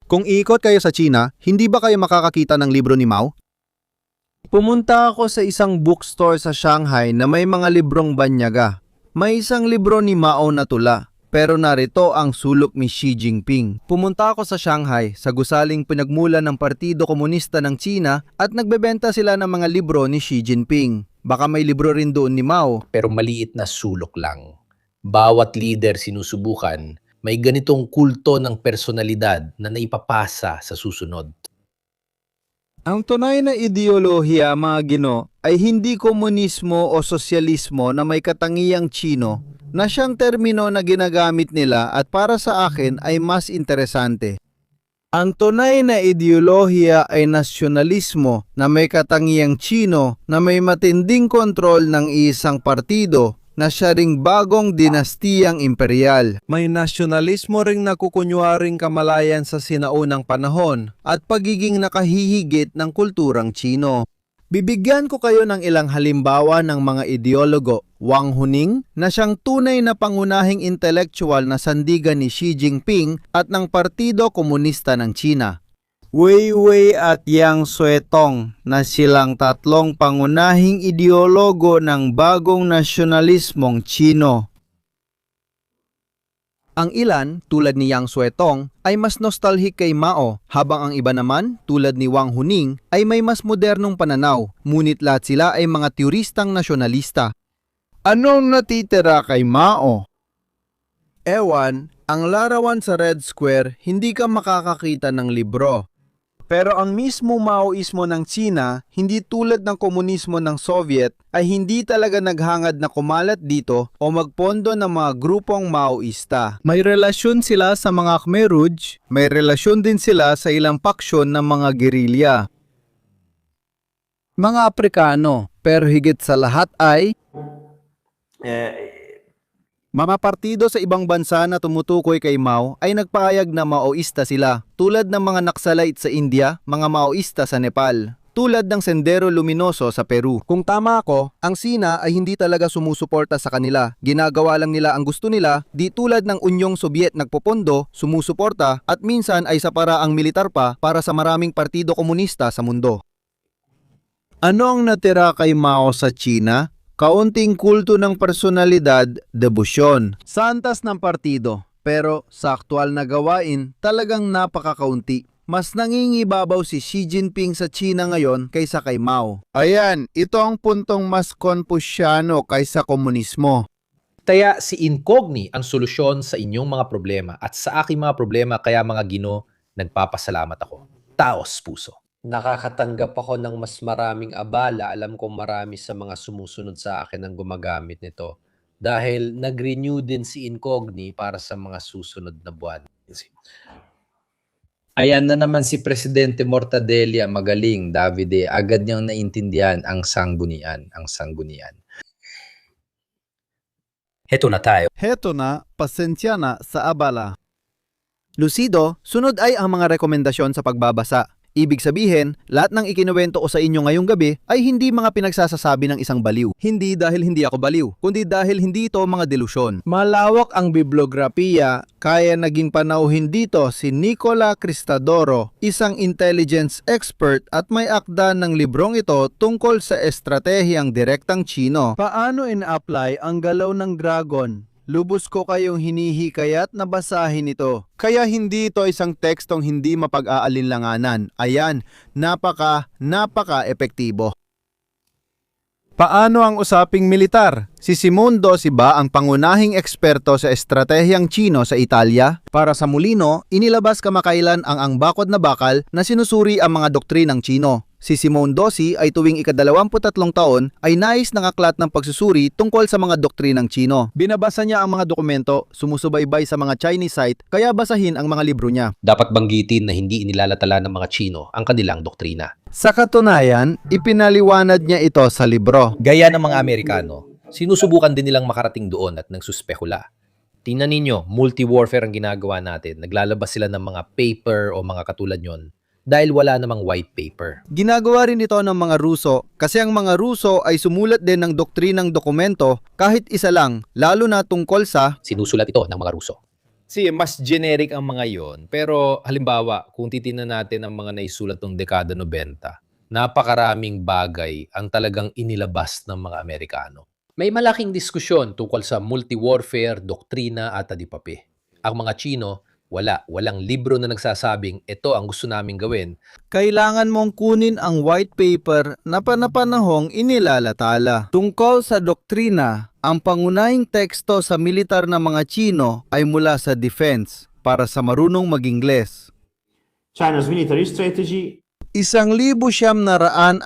Kung iikot kayo sa China, hindi ba kayo makakakita ng libro ni Mao? Pumunta ako sa isang bookstore sa Shanghai na may mga librong banyaga. May isang libro ni Mao na tula, pero narito ang sulok ni Xi Jinping. Pumunta ako sa Shanghai sa gusaling pinagmulan ng Partido Komunista ng China at nagbebenta sila ng mga libro ni Xi Jinping. Baka may libro rin doon ni Mao. Pero maliit na sulok lang. Bawat leader sinusubukan, may ganitong kulto ng personalidad na naipapasa sa susunod. Ang tunay na ideolohiya, mga Gino, ay hindi komunismo o sosyalismo na may katangiyang Chino. na siyang termino na ginagamit nila at para sa akin ay mas interesante. Ang tunay na ideolohiya ay nasyonalismo na may katangiang Tsino na may matinding kontrol ng isang partido na siya ring bagong dinastiyang imperial. May nasyonalismo ring nakukunwaring kamalayan sa sinaunang panahon at pagiging nakahihigit ng kulturang Tsino. Bibigyan ko kayo ng ilang halimbawa ng mga ideologo. Wang Huning na siyang tunay na pangunahing intelektual na sandigan ni Xi Jinping at ng Partido Komunista ng China. Weiwei at Yang Suetong na silang tatlong pangunahing ideologo ng bagong nasyonalismong Tsino. Ang ilan, tulad ni Yang Suetong, ay mas nostalgic kay Mao, habang ang iba naman, tulad ni Wang Huning, ay may mas modernong pananaw, ngunit lahat sila ay mga teoristang nasyonalista. Anong natitira kay Mao? Ewan, ang larawan sa Red Square, hindi ka makakakita ng libro. Pero ang mismo Maoismo ng China, hindi tulad ng komunismo ng Soviet, ay hindi talaga naghangad na kumalat dito o magpondo ng mga grupong Maoista. May relasyon sila sa mga Khmer Rouge, may relasyon din sila sa ilang paksyon ng mga gerilya. Mga Aprikano, pero higit sa lahat ay mga partido sa ibang bansa na tumutukoy kay Mao ay nagpahayag na Maoista sila, tulad ng mga Naksalite sa India, mga Maoista sa Nepal, tulad ng Sendero Luminoso sa Peru. Kung tama ako, ang Sina ay hindi talaga sumusuporta sa kanila. Ginagawa lang nila ang gusto nila, di tulad ng Unyong Sobyet nagpopondo, sumusuporta at minsan ay sa paraang militar pa para sa maraming partido komunista sa mundo. Ano ang natira kay Mao sa China? Kaunting kulto ng personalidad, debosyon, santas ng partido, pero sa aktual na gawain, talagang napakakaunti. Mas nangingibabaw si Xi Jinping sa China ngayon kaysa kay Mao. Ayan, ito ang puntong mas konpusyano kaysa komunismo. Kaya si Incogni ang solusyon sa inyong mga problema at sa aking mga problema, kaya mga Gino, nagpapasalamat ako. Taos puso. Nakakatanggap ako ng mas maraming abala. Alam kong marami sa mga sumusunod sa akin ang gumagamit nito dahil nag-renew din si Incogni para sa mga susunod na buwan. Ayan na naman si Presidente Mortadella, magaling, Davide, agad niyang naintindihan ang sanggunian, Heto na tayo. Heto na, pasensya na sa abala. Lucido, sunod ay ang mga rekomendasyon sa pagbabasa. Ibig sabihin, lahat ng ikinuwento ko sa inyo ngayong gabi ay hindi mga pinagsasasabi ng isang baliw. Hindi dahil hindi ako baliw, kundi dahil hindi ito mga delusyon. Malawak ang bibliografiya, kaya naging panauhin dito si Nicola Cristadoro, isang intelligence expert at may akda ng librong ito tungkol sa estratehiyang direktang Tsino. Paano in-apply ang galaw ng dragon? Lubos ko kayong hinihikayat na basahin ito. Kaya hindi ito isang tekstong hindi mapag-aalinlanganan. Ayan, napaka-epektibo. Paano ang usaping militar? Si Simondo ba ang pangunahing eksperto sa estratehiyang Tsino sa Italia? Para sa Molino, inilabas kamakailan ang bakod na bakal na sinusuri ang mga doktrinang Tsino. Si Simone Dosi ay tuwing ika-23 taon ay nais ng aklat ng pagsusuri tungkol sa mga doktrinang Tsino. Binabasa niya ang mga dokumento, sumusubaybay sa mga Chinese site, kaya basahin ang mga libro niya. Dapat banggitin na hindi inilalatala ng mga Tsino ang kanilang doktrina. Sa katunayan, ipinaliwanag niya ito sa libro. Gaya ng mga Amerikano, sinusubukan din nilang makarating doon at nagsuspekula. Tingnan ninyo, multi-warfare ang ginagawa natin. Naglalabas sila ng mga paper o mga katulad yon dahil wala namang white paper. Ginagawa rin ito ng mga Ruso kasi ang mga Ruso ay sumulat din ng doktrinang dokumento kahit isa lang, lalo na tungkol sa Sinusulat ito ng mga Ruso. Mas generic ang mga yon. Pero halimbawa, kung titingnan natin ang mga naisulat ng dekada 90, napakaraming bagay ang talagang inilabas ng mga Amerikano. May malaking diskusyon tungkol sa multi-warfare, doktrina at adipapi. Ang mga Tsino, walang libro na nagsasabing ito ang gusto naming gawin. Kailangan mong kunin ang white paper na panapanahong inilalatala. Tungkol sa doktrina, ang pangunahing teksto sa militar ng mga Tsino ay mula sa defense para sa marunong mag-Ingles. China's military strategy 1949,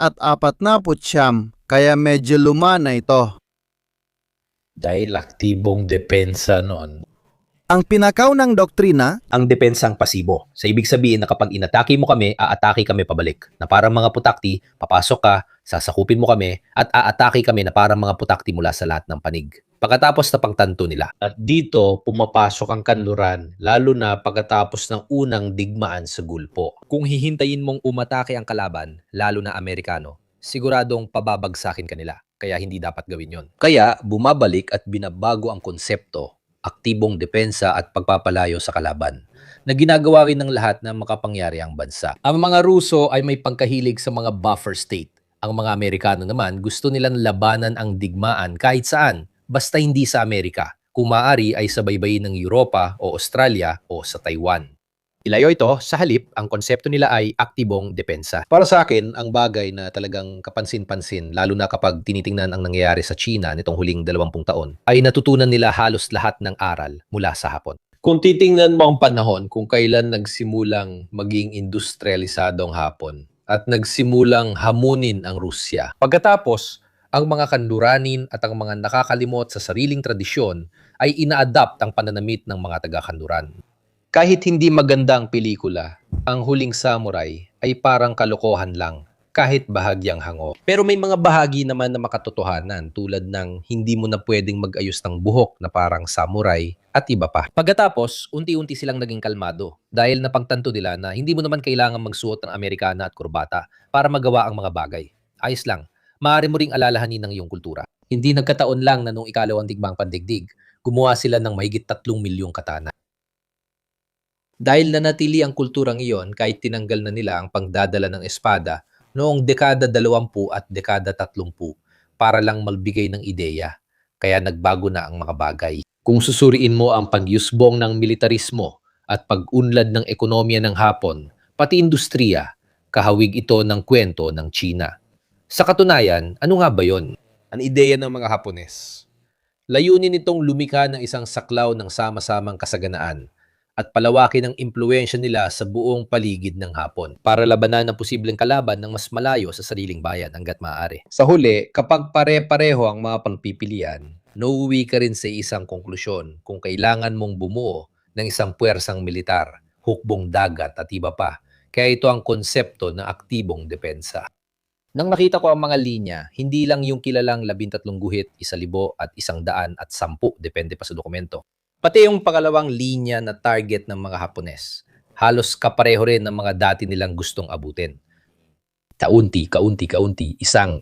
kaya medyo luma na ito. Dahil aktibong depensa noon. Ang pinakaw ng doktrina, ang depensang pasibo. Sa ibig sabihin na kapag inatake mo kami, aatake kami pabalik. Na parang mga putakti, papasok ka, sasakupin mo kami, at aatake kami na parang mga putakti mula sa lahat ng panig. Pagkatapos na pangtanto nila. At dito, pumapasok ang kanluran, lalo na pagkatapos ng unang digmaan sa Gulpo. Kung hihintayin mong umatake ang kalaban, lalo na Amerikano, siguradong pababagsakin ka nila. Kaya hindi dapat gawin yon. Kaya bumabalik at binabago ang konsepto, aktibong depensa at pagpapalayo sa kalaban, na ginagawa rin ng lahat ng makapangyari ang bansa. Ang mga Ruso ay may pangkahilig sa mga buffer state. Ang mga Amerikano naman gusto nilang labanan ang digmaan kahit saan, basta hindi sa Amerika. Kung maaari ay sa baybayin ng Europa o Australia o sa Taiwan. Ilayo ito, sa halip, ang konsepto nila ay aktibong depensa. Para sa akin, ang bagay na talagang kapansin-pansin, lalo na kapag tinitingnan ang nangyayari sa China nitong huling 20 taon, ay natutunan nila halos lahat ng aral mula sa Hapon. Kung titingnan mo ang panahon kung kailan nagsimulang maging industrialisado ang Hapon at nagsimulang hamunin ang Rusya. Pagkatapos, ang mga kanluranin at ang mga nakakalimot sa sariling tradisyon ay ina-adapt ang pananamit ng mga taga-kanluran. Kahit hindi maganda ang pelikula, ang Huling Samurai ay parang kalokohan lang, kahit bahagyang hango. Pero may mga bahagi naman na makatotohanan tulad ng hindi mo na pwedeng mag-ayos ng buhok na parang samurai at iba pa. Pagkatapos, unti-unti silang naging kalmado dahil napagtanto nila na hindi mo naman kailangan magsuot ng Amerikana at kurbata para magawa ang mga bagay. Ayos lang, maaari mo ring alalahanin ng iyong kultura. Hindi nagkataon lang na nung ikalawang digmaang pandigdig, gumawa sila ng mahigit 3 milyong katana. Dahil nanatili ang kulturang iyon kahit tinanggal na nila ang pangdadala ng espada noong dekada 20 at dekada 30 para lang magbigay ng ideya. Kaya nagbago na ang mga bagay. Kung susuriin mo ang pagyusbong ng militarismo at pag-unlad ng ekonomiya ng Hapon, pati industriya, kahawig ito ng kwento ng China. Sa katunayan, ano nga ba yon? Ang ideya ng mga Hapones. Layunin nitong lumikha ng isang saklaw ng sama-samang kasaganaan at palawakin ang impluwensya nila sa buong paligid ng Hapon para labanan ang posibleng kalaban ng mas malayo sa sariling bayan hanggat maaari. Sa huli, kapag pare-pareho ang mga pagpipilian, nauuwi ka rin sa isang konklusyon kung kailangan mong bumuo ng isang puwersang militar, hukbong dagat at iba pa. Kaya ito ang konsepto ng aktibong depensa. Nang nakita ko ang mga linya, hindi lang yung kilalang 13 guhit, 1,000 at 110, depende pa sa dokumento. Pati yung pangalawang linya na target ng mga Hapones, halos kapareho rin ng mga dati nilang gustong abutin. Kaunti, isang.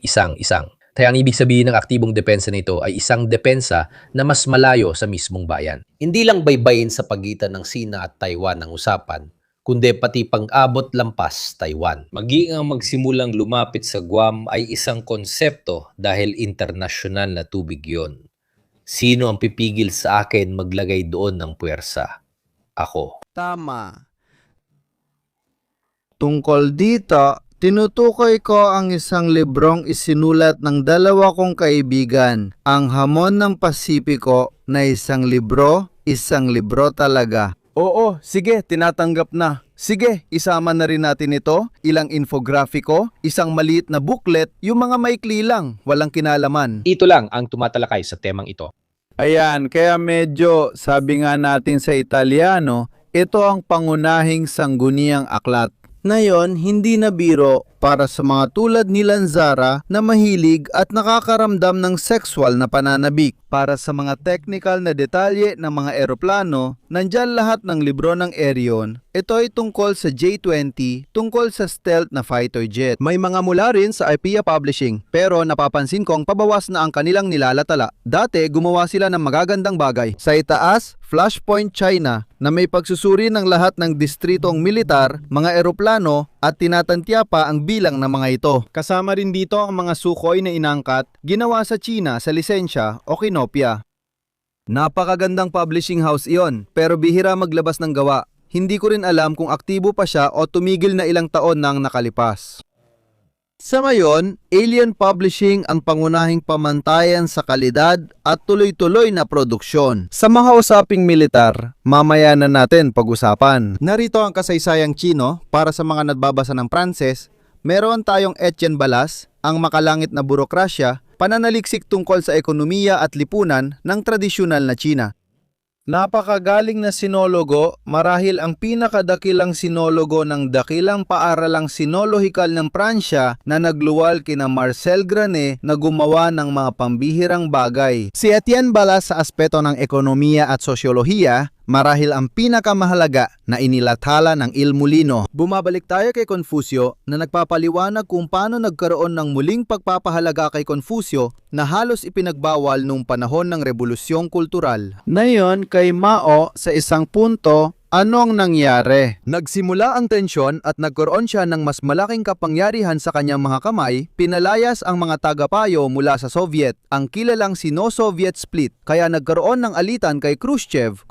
Kaya ang ibig sabihin ng aktibong depensa nito ay isang depensa na mas malayo sa mismong bayan. Hindi lang baybayin sa pagitan ng Sina at Taiwan ang usapan, kundi pati pang-abot lampas Taiwan. Maging ang magsimulang lumapit sa Guam ay isang konsepto dahil internasyonal na tubig yon. Sino ang pipigil sa akin maglagay doon ng puwersa? Ako. tama. Tungkol dito, tinutukoy ko ang isang librong isinulat ng dalawa kong kaibigan, Ang Hamon ng Pasipiko na isang libro talaga. Oo, sige, tinatanggap na. Sige, isama na rin natin ito, ilang infografiko, isang maliit na booklet, yung mga maikli lang, walang kinalaman. Ito lang ang tumatalakay sa temang ito. Ayan, kaya medyo, sabi nga natin sa Italiano, ito ang pangunahing sangguniang aklat. Ngayon, hindi na biro para sa mga tulad ni Lanzara na mahilig at nakakaramdam ng sexual na pananabik. Para sa mga technical na detalye ng mga eroplano, nandyan lahat ng libro ng Aerion. Ito ay tungkol sa J-20, tungkol sa stealth na fighter jet. May mga mula rin sa IPEA Publishing, pero napapansin kong pabawas na ang kanilang nilalatala. Dati, gumawa sila ng magagandang bagay. Sa itaas, Flashpoint China, na may pagsusuri ng lahat ng distritong militar, mga eroplano, at tinatantya pa ang bilang ng mga ito. Kasama rin dito ang mga Sukhoi na inangkat, ginawa sa China sa lisensya o kinopya. Napakagandang publishing house iyon, pero bihira maglabas ng gawa. Hindi ko rin alam kung aktibo pa siya o tumigil na ilang taon nang nakalipas. Sa ngayon, Alien Publishing ang pangunahing pamantayan sa kalidad at tuloy-tuloy na produksyon. Sa mga usaping militar, mamaya na natin pag-usapan. Narito ang kasaysayang Chino para sa mga nagbabasa ng Pranses. Meron tayong Etienne Balas, ang makalangit na burokrasya, pananaliksik tungkol sa ekonomiya at lipunan ng tradisyonal na China. Napakagaling na sinologo, marahil ang pinakadakilang sinologo ng dakilang paaralang sinolohikal ng Pransya na nagluwal kina Marcel Granet na gumawa ng mga pambihirang bagay. Si Etienne Bala sa aspeto ng ekonomiya at sosyolohiya, marahil ang pinakamahalaga na inilathala ng Il Molino. Bumabalik tayo kay Confucio na nagpapaliwanag kung paano nagkaroon ng muling pagpapahalaga kay Confucio na halos ipinagbawal noong panahon ng Rebolusyong Kultural. Ngayon kay Mao sa isang punto, ano ang nangyari? Nagsimula ang tensyon at nagkaroon siya ng mas malaking kapangyarihan sa kanyang mga kamay, pinalayas ang mga tagapayo mula sa Soviet, ang kilalang Sino-Soviet split, kaya nagkaroon ng alitan kay Khrushchev.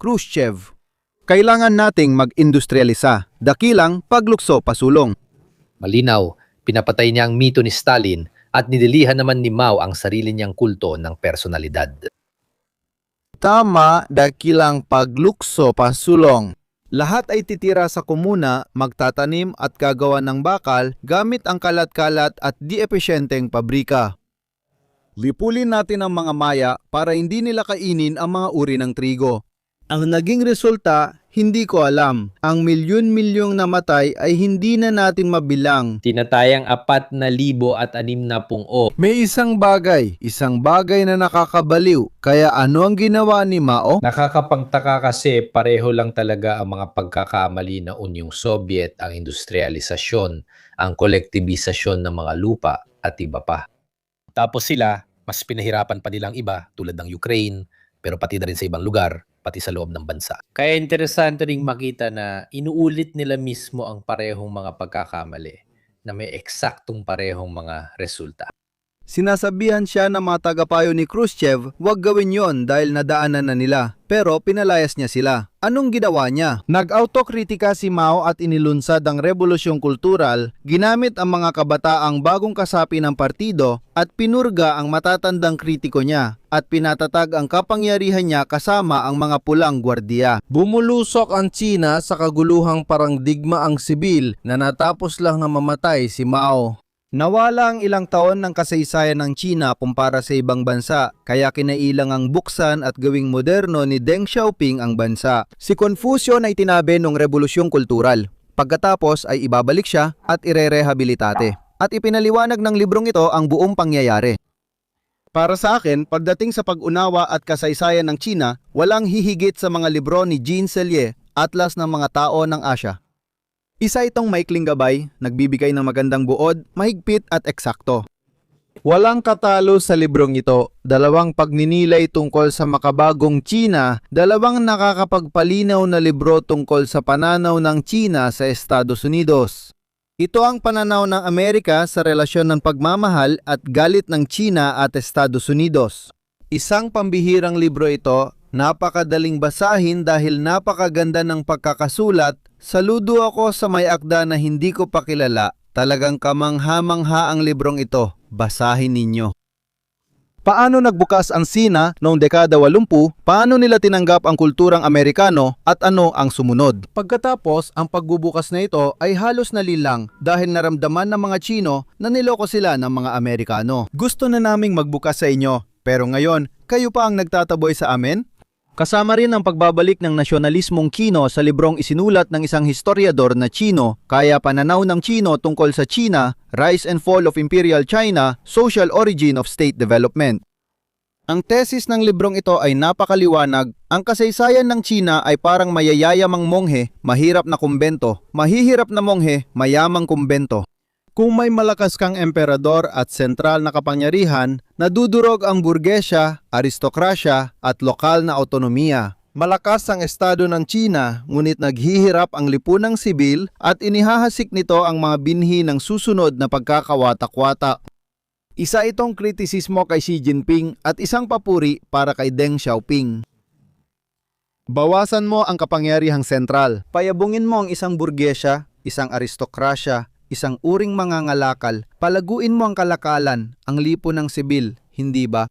Kailangan nating mag-industrialisa, dakilang paglukso pasulong. Malinaw, pinapatay niya ang mito ni Stalin at nidilihan naman ni Mao ang sarili niyang kulto ng personalidad. Tama, dakilang paglukso pasulong. Lahat ay titira sa komuna, magtatanim at gagawa ng bakal gamit ang kalat-kalat at di-epesyenteng pabrika. Lipulin natin ang mga Maya para hindi nila kainin ang mga uri ng trigo. Ang naging resulta, hindi ko alam. Ang milyon-milyong namatay ay hindi na natin mabilang. Tinatayang 4,060 o. May isang bagay na nakakabaliw. Kaya ano ang ginawa ni Mao? Nakakapagtaka kasi pareho lang talaga ang mga pagkakamali na Unyong Soviet, ang industrialisasyon, ang kolektibisasyon ng mga lupa at iba pa. Tapos sila, mas pinahirapan pa nilang iba tulad ng Ukraine, pero pati na rin sa ibang lugar, pati sa loob ng bansa. Kaya interesante ring makita na inuulit nila mismo ang parehong mga pagkakamali na may eksaktong parehong mga resulta. Sinasabihan siya ng mga tagapayo ni Khrushchev, huwag gawin yon dahil nadaanan na nila. Pero pinalayas niya sila. Anong ginawa niya? Nag-autokritika si Mao at inilunsad ang Rebolusyong Kultural, ginamit ang mga kabataang bagong kasapi ng partido at pinurga ang matatandang kritiko niya at pinatatag ang kapangyarihan niya kasama ang mga pulang gwardiya. Bumulusok ang China sa kaguluhang parangdigmaang sibil na natapos lang na mamatay si Mao. Nawala ang ilang taon ng kasaysayan ng China kumpara sa ibang bansa, kaya kinailang ang buksan at gawing moderno ni Deng Xiaoping ang bansa. Si Confucio na itinabi ng Rebolusyong Kultural. Pagkatapos ay ibabalik siya at irerehabilitate. At ipinaliwanag ng librong ito ang buong pangyayari. Para sa akin, pagdating sa pag-unawa at kasaysayan ng China, walang hihigit sa mga libro ni Jean Selye, Atlas ng mga Tao ng Asya. Isa itong maikling gabay, nagbibigay ng magandang buod, mahigpit at eksakto. Walang katalo sa librong ito, dalawang pagninilay tungkol sa makabagong China, dalawang nakakapagpalinaw na libro tungkol sa pananaw ng China sa Estados Unidos. Ito ang pananaw ng Amerika sa relasyon ng pagmamahal at galit ng China at Estados Unidos. Isang pambihirang libro ito, napakadaling basahin dahil napakaganda ng pagkakasulat. Saludo ako sa may akda na hindi ko pa kilala. Talagang kamangha-mangha ang librong ito. Basahin ninyo. Paano nagbukas ang Sina noong dekada 80? Paano nila tinanggap ang kulturang Amerikano at ano ang sumunod? Pagkatapos, ang pagbubukas na ito ay halos nalilang dahil naramdaman ng mga Chino na niloko sila ng mga Amerikano. Gusto na naming magbukas sa inyo, pero ngayon, kayo pa ang nagtataboy sa amin? Kasama rin ang pagbabalik ng nasyonalismong Chino sa librong isinulat ng isang historiador na Chino, Kaya Pananaw ng Chino tungkol sa China, Rise and Fall of Imperial China, Social Origin of State Development. Ang tesis ng librong ito ay napakaliwanag. Ang kasaysayan ng China ay parang mayayayamang monghe, mahirap na kumbento, mahihirap na monghe, mayamang kumbento. Kung may malakas kang emperador at sentral na kapangyarihan, nadudurog ang burgesya, aristokrasya at lokal na autonomiya. Malakas ang estado ng China, ngunit naghihirap ang lipunang sibil at inihahasik nito ang mga binhi ng susunod na pagkakawatak-watak. Isa itong kritisismo kay Xi Jinping at isang papuri para kay Deng Xiaoping. Bawasan mo ang kapangyarihang sentral. Payabungin mo ang isang burgesya, isang aristokrasya, isang uring mangangalakal, palaguin mo ang kalakalan, ang lipo ng sibil, hindi ba?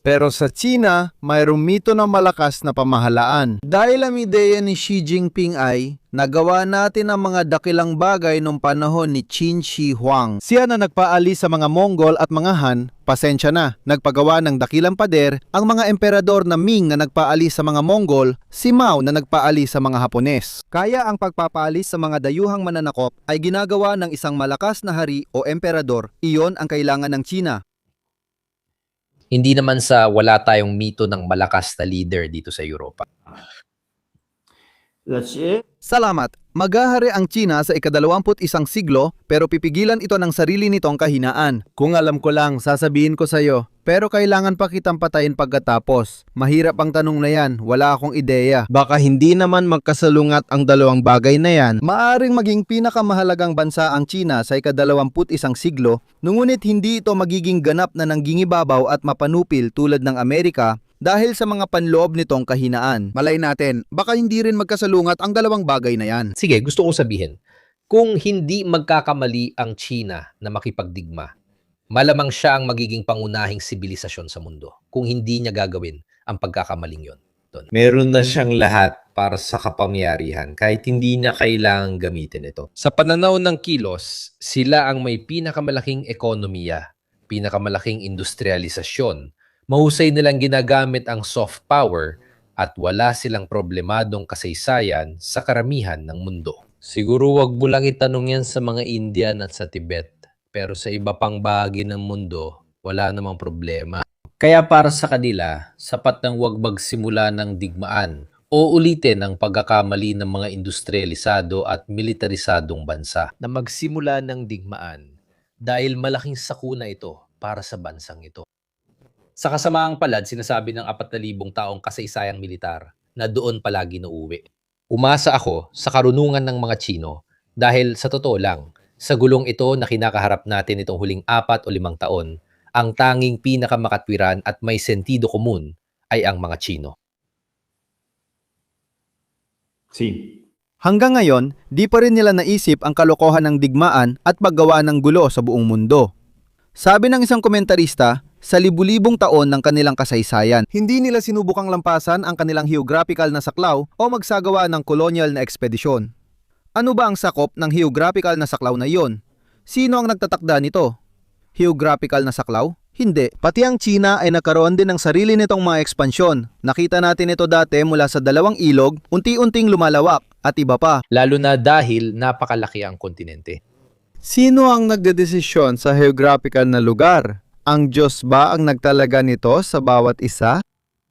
Pero sa China, mayroong mito na malakas na pamahalaan. Dahil ang ideya ni Xi Jinping ay, nagawa natin ang mga dakilang bagay nung panahon ni Qin Shi Huang. Siya na nagpaalis sa mga Mongol at mga Han, pasensya na, nagpagawa ng dakilang pader, ang mga emperador na Ming na nagpaalis sa mga Mongol, si Mao na nagpaalis sa mga Hapones. Kaya ang pagpapaalis sa mga dayuhang mananakop ay ginagawa ng isang malakas na hari o emperador, iyon ang kailangan ng China. Hindi naman sa wala tayong mito ng malakas na leader dito sa Europa. That's it. Salamat. Maghahari ang China sa ika-21 siglo pero pipigilan ito ng sarili nitong kahinaan. Kung alam ko lang, sasabihin ko sa'yo. Pero kailangan pa kitang patayin pagkatapos. Mahirap ang tanong na yan. Wala akong ideya. Baka hindi naman magkasalungat ang dalawang bagay na yan. Maaring maging pinakamahalagang bansa ang China sa ika-21 siglo, ngunit hindi ito magiging ganap na nanggingibabaw at mapanupil tulad ng Amerika dahil sa mga panloob nitong kahinaan. Malay natin, baka hindi rin magkasalungat ang dalawang bagay na yan. Sige, gusto ko sabihin, kung hindi magkakamali ang China na makipagdigma, malamang siya ang magiging pangunahing sibilisasyon sa mundo kung hindi niya gagawin ang pagkakamaling yon. Meron na siyang lahat para sa kapangyarihan kahit hindi niya kailangang gamitin ito. Sa pananaw ng kilos, sila ang may pinakamalaking ekonomiya, pinakamalaking industrialisasyon, mahusay nilang ginagamit ang soft power at wala silang problemadong kasaysayan sa karamihan ng mundo. Siguro wag mo lang itanong yan sa mga Indian at sa Tibet. Pero sa iba pang bahagi ng mundo, wala namang problema. Kaya para sa kanila, sapat nang wag magsimula ng digmaan o ulitin ang pagkakamali ng mga industrialisado at militarisadong bansa na magsimula ng digmaan dahil malaking sakuna ito para sa bansang ito. Sa kasamaang palad, sinasabi ng 4,000 taong kasaysayang militar na doon palagi nauuwi. Umasa ako sa karunungan ng mga Tsino dahil sa totoo lang, sa gulong ito na kinakaharap natin itong huling 4 o 5 taon, ang tanging pinakamakatwiran at may sentido komun ay ang mga Tsino. Sì. Hanggang ngayon, di pa rin nila naisip ang kalokohan ng digmaan at paggawa ng gulo sa buong mundo. Sabi ng isang komentarista, sa libu-libong taon ng kanilang kasaysayan, hindi nila sinubukang lampasan ang kanilang geographical na saklaw o magsagawa ng kolonyal na ekspedisyon. Ano ba ang sakop ng geographical na saklaw na iyon? Sino ang nagtatakda nito? Geographical na saklaw? Hindi. Pati ang China ay nagkaroon din ng sarili nitong mga ekspansyon. Nakita natin ito dati mula sa 2 ilog, unti-unting lumalawak at iba pa. Lalo na dahil napakalaki ang kontinente. Sino ang nagdedesisyon sa geographical na lugar? Ang Diyos ba ang nagtalaga nito sa bawat isa?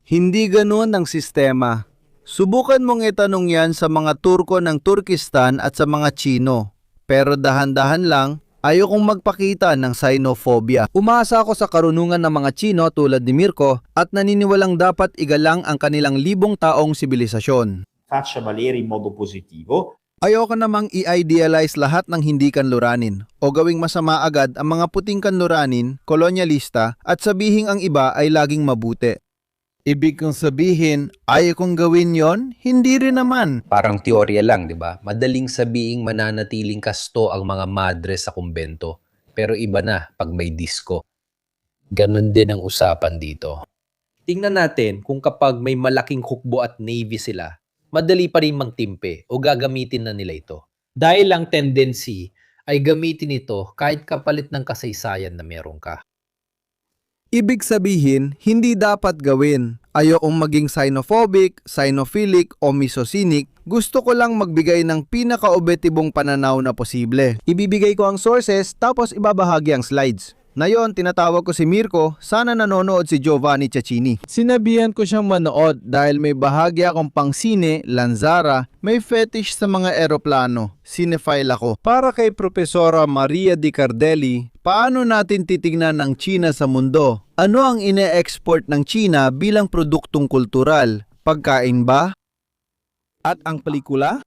Hindi ganoon ang sistema. Subukan mong itanong yan sa mga Turko ng Turkistan at sa mga Chino. Pero dahan-dahan lang, ayokong magpakita ng xenophobia. Umasa ako sa karunungan ng mga Chino tulad ni Mirko at naniniwalang dapat igalang ang kanilang 1,000 taong sibilisasyon. Faccia valere in modo positivo. Ayoko namang i-idealize lahat ng hindi kanluranin o gawing masama agad ang mga puting kanluranin, kolonyalista at sabihing ang iba ay laging mabuti. Ibig kong sabihin, ayaw kong gawin yon? Hindi rin naman. Parang teorya lang, di ba? Madaling sabihing mananatiling kasto ang mga madre sa kumbento. Pero iba na pag may disco. Ganon din ang usapan dito. Tingnan natin kung kapag may malaking hukbo at navy sila, madali pa rin magtimpe o gagamitin na nila ito. Dahil ang tendency ay gamitin ito kahit kapalit ng kasaysayan na meron ka. Ibig sabihin, hindi dapat gawin. Ayokong maging xenophobic, xenophilic o misocynic. Gusto ko lang magbigay ng pinaka-objetibong pananaw na posible. Ibibigay ko ang sources tapos ibabahagi ang slides. Ngayon, tinatawag ko si Mirko, sana nanonood si Giovanni Ciaccini. Sinabihan ko siyang manood dahil may bahagi akong pangsine, Lanzara, may fetish sa mga eroplano. Cinephile ako. Para kay Profesora Maria Di Cardelli, paano natin titingnan ang China sa mundo? Ano ang ine-export ng China bilang produktong kultural? Pagkain ba? At ang pelikula?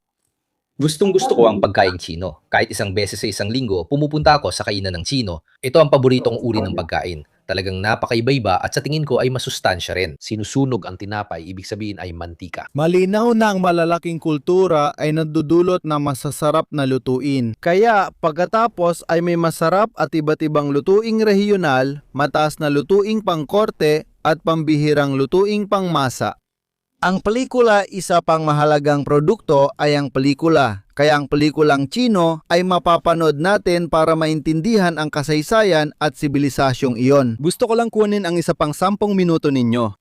Gustong-gusto ko ang pagkain Chino. Kahit isang beses sa isang linggo, pumupunta ako sa kainan ng Chino. Ito ang paboritong uri ng pagkain. Talagang napakaiba-iba at sa tingin ko ay masustansya rin. Sinusunog ang tinapay, ibig sabihin ay mantika. Malinaw na ang malalaking kultura ay nandudulot na masasarap na lutuin. Kaya pagkatapos ay may masarap at iba't ibang lutuing regional, mataas na lutuing pangkorte at pambihirang lutuing pangmasa. Ang pelikula, isa pang mahalagang produkto ay ang pelikula. Kaya ang pelikulang Chino ay mapapanood natin para maintindihan ang kasaysayan at sibilisasyong iyon. Gusto ko lang kunin ang isa pang 10 minuto ninyo.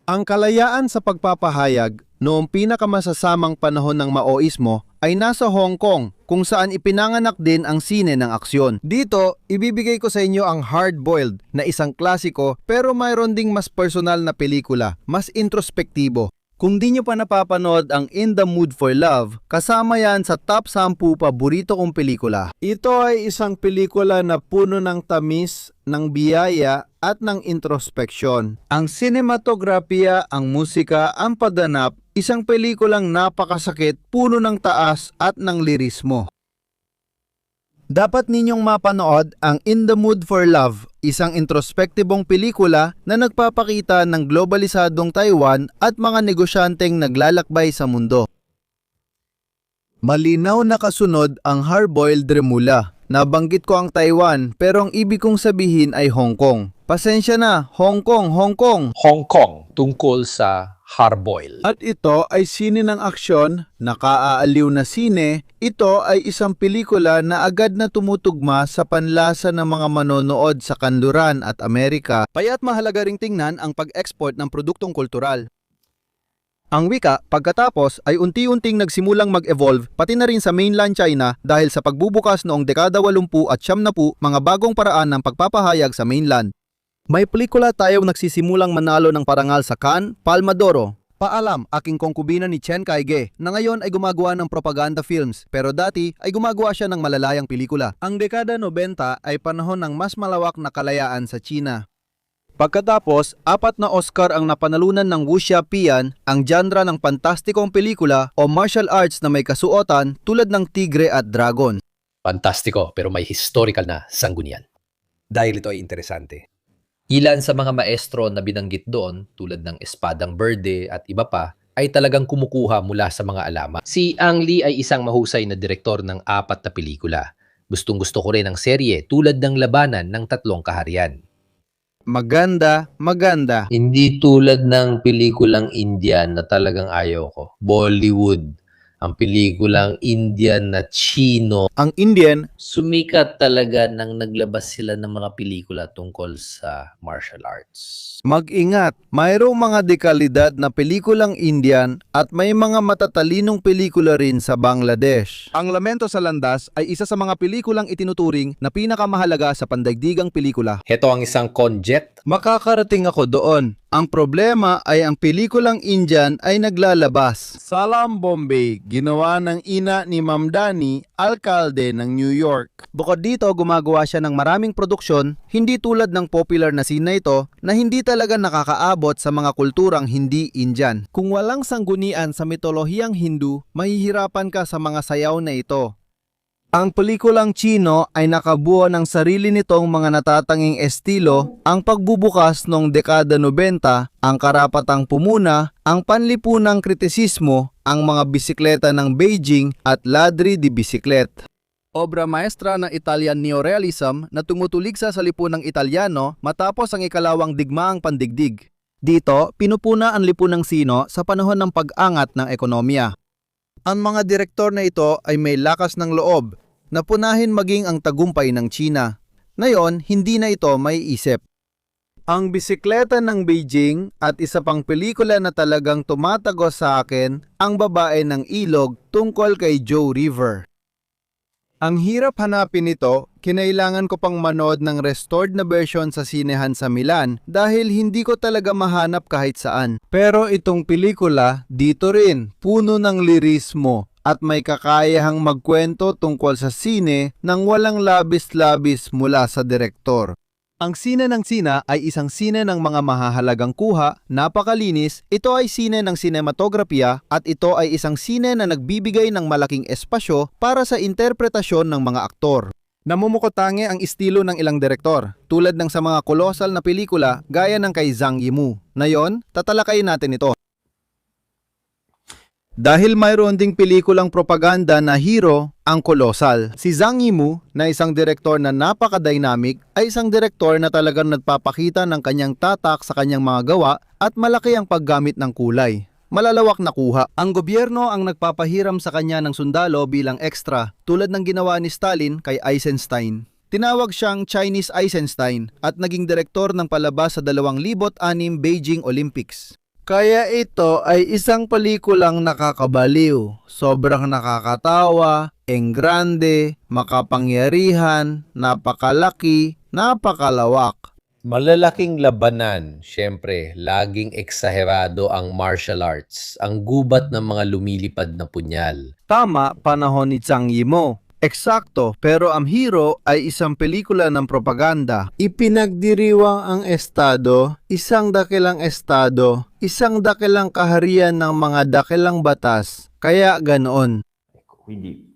Ang kalayaan sa pagpapahayag noong pinakamasasamang panahon ng Maoismo ay nasa Hong Kong, kung saan ipinanganak din ang sine ng aksyon. Dito, ibibigay ko sa inyo ang Hard-Boiled na isang klasiko pero mayroon ding mas personal na pelikula, mas introspektibo. Kung di nyo pa napapanood ang In the Mood for Love, kasama yan sa top 10 paborito kong pelikula. Ito ay isang pelikula na puno ng tamis, ng biyaya at ng introspeksyon. Ang sinematografiya, ang musika, ang pagganap, isang pelikulang napakasakit, puno ng taas at ng lirismo. Dapat ninyong mapanood ang In the Mood for Love, isang introspektibong pelikula na nagpapakita ng globalisadong Taiwan at mga negosyanteng naglalakbay sa mundo. Malinaw na kasunod ang Hard-Boiled Remula. Nabanggit ko ang Taiwan pero ang ibig kong sabihin ay Hong Kong. Pasensya na, Hong Kong, Hong Kong! Hong Kong tungkol sa hard-boiled. At ito ay sine ng aksyon, nakaaaliw na sine. Ito ay isang pelikula na agad na tumutugma sa panlasa ng mga manonood sa kanluran at Amerika. Kaya't mahalaga ring tingnan ang pag-export ng produktong kultural. Ang wika, pagkatapos, ay unti-unting nagsimulang mag-evolve pati na rin sa mainland China dahil sa pagbubukas noong dekada 80 at 70 mga bagong paraan ng pagpapahayag sa mainland. May pelikula tayong nagsisimulang manalo ng parangal sa Cannes, Palma d'Oro. Paalam, aking kongkubina ni Chen Kaige na ngayon ay gumagawa ng propaganda films pero dati ay gumagawa siya ng malalayang pelikula. Ang dekada 90 ay panahon ng mas malawak na kalayaan sa China. Pagkatapos, 4 na Oscar ang napanalunan ng Wuxia Pian, ang genre ng pantastikong pelikula o martial arts na may kasuotan tulad ng Tigre at Dragon. Fantastiko pero may historical na sanggunian. Dahil ito ay interesante. Ilan sa mga maestro na binanggit doon, tulad ng Espadang Verde at iba pa, ay talagang kumukuha mula sa mga alamat. Si Ang Lee ay isang mahusay na direktor ng 4 na pelikula. Gustong-gusto ko rin ang serye tulad ng Labanan ng 3 Kaharian. Maganda, maganda. Hindi tulad ng pelikulang Indian na talagang ayaw ko. Bollywood. Ang pelikulang Indian na Chino. Ang Indian, Sumikat talaga nang naglabas sila ng mga pelikula tungkol sa martial arts. mag-ingat. Mayroong mga dekalidad na pelikulang Indian at may mga matatalinong pelikula rin sa Bangladesh. Ang Lamento sa Landas ay isa sa mga pelikulang itinuturing na pinakamahalaga sa pandaigdigang pelikula. Heto ang isang conjet. Makakarating ako doon. Ang problema ay ang pelikulang Indian ay naglalabas. Salam Bombay, ginawa ng ina ni Mamdani, alkalde ng New York. Bukod dito, gumagawa siya ng maraming produksyon, hindi tulad ng popular na scene na ito na hindi talaga nakakaabot sa mga kulturang hindi Indian. Kung walang sanggunian sa mitolohiyang Hindu, mahihirapan ka sa mga sayaw na ito. Ang pelikulang Chino ay nakabuo ng sarili nitong mga natatanging estilo, ang pagbubukas noong dekada 90, ang karapatang pumuna, ang panlipunang kritisismo, ang mga bisikleta ng Beijing at ladri di bisiklet. Obra maestra ng Italian neorealism na tumutuligsa sa lipunang Italyano matapos ang ikalawang digmaang pandigdig. Dito, pinupuna ang lipunang Sino sa panahon ng pag-angat ng ekonomiya. Ang mga direktor na ito ay may lakas ng loob na punahin maging ang tagumpay ng China. Ngayon, hindi na ito may isip. Ang bisikleta ng Beijing at isa pang pelikula na talagang tumatagos sa akin, Ang Babae ng Ilog tungkol kay Joe River. Ang hirap hanapin ito, kinailangan ko pang manood ng restored na version sa sinehan sa Milan dahil hindi ko talaga mahanap kahit saan. Pero itong pelikula, dito rin, puno ng lirismo at may kakayahang magkwento tungkol sa sine nang walang labis-labis mula sa direktor. Ang sine ng Sina ay isang sine ng mga mahahalagang kuha, napakalinis, ito ay sine ng sinematografiya at ito ay isang sine na nagbibigay ng malaking espasyo para sa interpretasyon ng mga aktor. Namumukotangi ang estilo ng ilang direktor, tulad ng sa mga kolosal na pelikula gaya ng kay Zhang Yimou. Ngayon, tatalakayin natin ito. Dahil mayroon ding pelikulang propaganda na hero ang kolosal. Si Zhang Yimou na isang direktor na napaka-dynamic ay isang direktor na talagang nagpapakita ng kanyang tatak sa kanyang mga gawa at malaki ang paggamit ng kulay. Malalawak na kuha. Ang gobyerno ang nagpapahiram sa kanya ng sundalo bilang extra tulad ng ginawa ni Stalin kay Eisenstein. Tinawag siyang Chinese Eisenstein at naging direktor ng palabas sa 2006 Beijing Olympics. Kaya ito ay isang pelikulang nakakabaliw, sobrang nakakatawa, enggrande, makapangyarihan, napakalaki, napakalawak. Malalaking labanan, syempre, laging eksaherado ang martial arts, ang gubat ng mga lumilipad na punyal. Tama, panahon ni Zhang Yimou. Eksakto, pero ang hero ay isang pelikula ng propaganda. Ipinagdiriwang ang estado, isang dakilang kaharian ng mga dakilang batas. Kaya ganoon. Quindi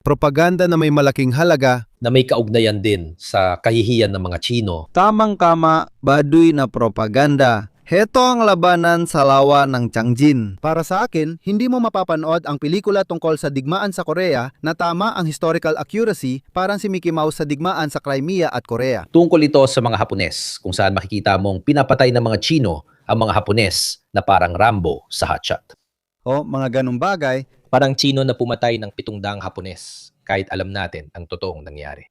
Propaganda na may malaking halaga, Na may kaugnayan din sa kahihiyan ng mga Chino. tamang-kama, baduy na propaganda. Heto ang labanan sa lawa ng Tianjin. Para sa akin, hindi mo mapapanood ang pelikula tungkol sa digmaan sa Korea na tama ang historical accuracy parang si Mickey Mouse sa digmaan sa Crimea at Korea. Tungkol ito sa mga Hapones, kung saan makikita mong pinapatay ng mga Chino ang mga Hapones na parang Rambo sa hotshot. O mga ganong bagay, Parang Chino na pumatay ng 700 Hapones kahit alam natin ang totoong nangyari.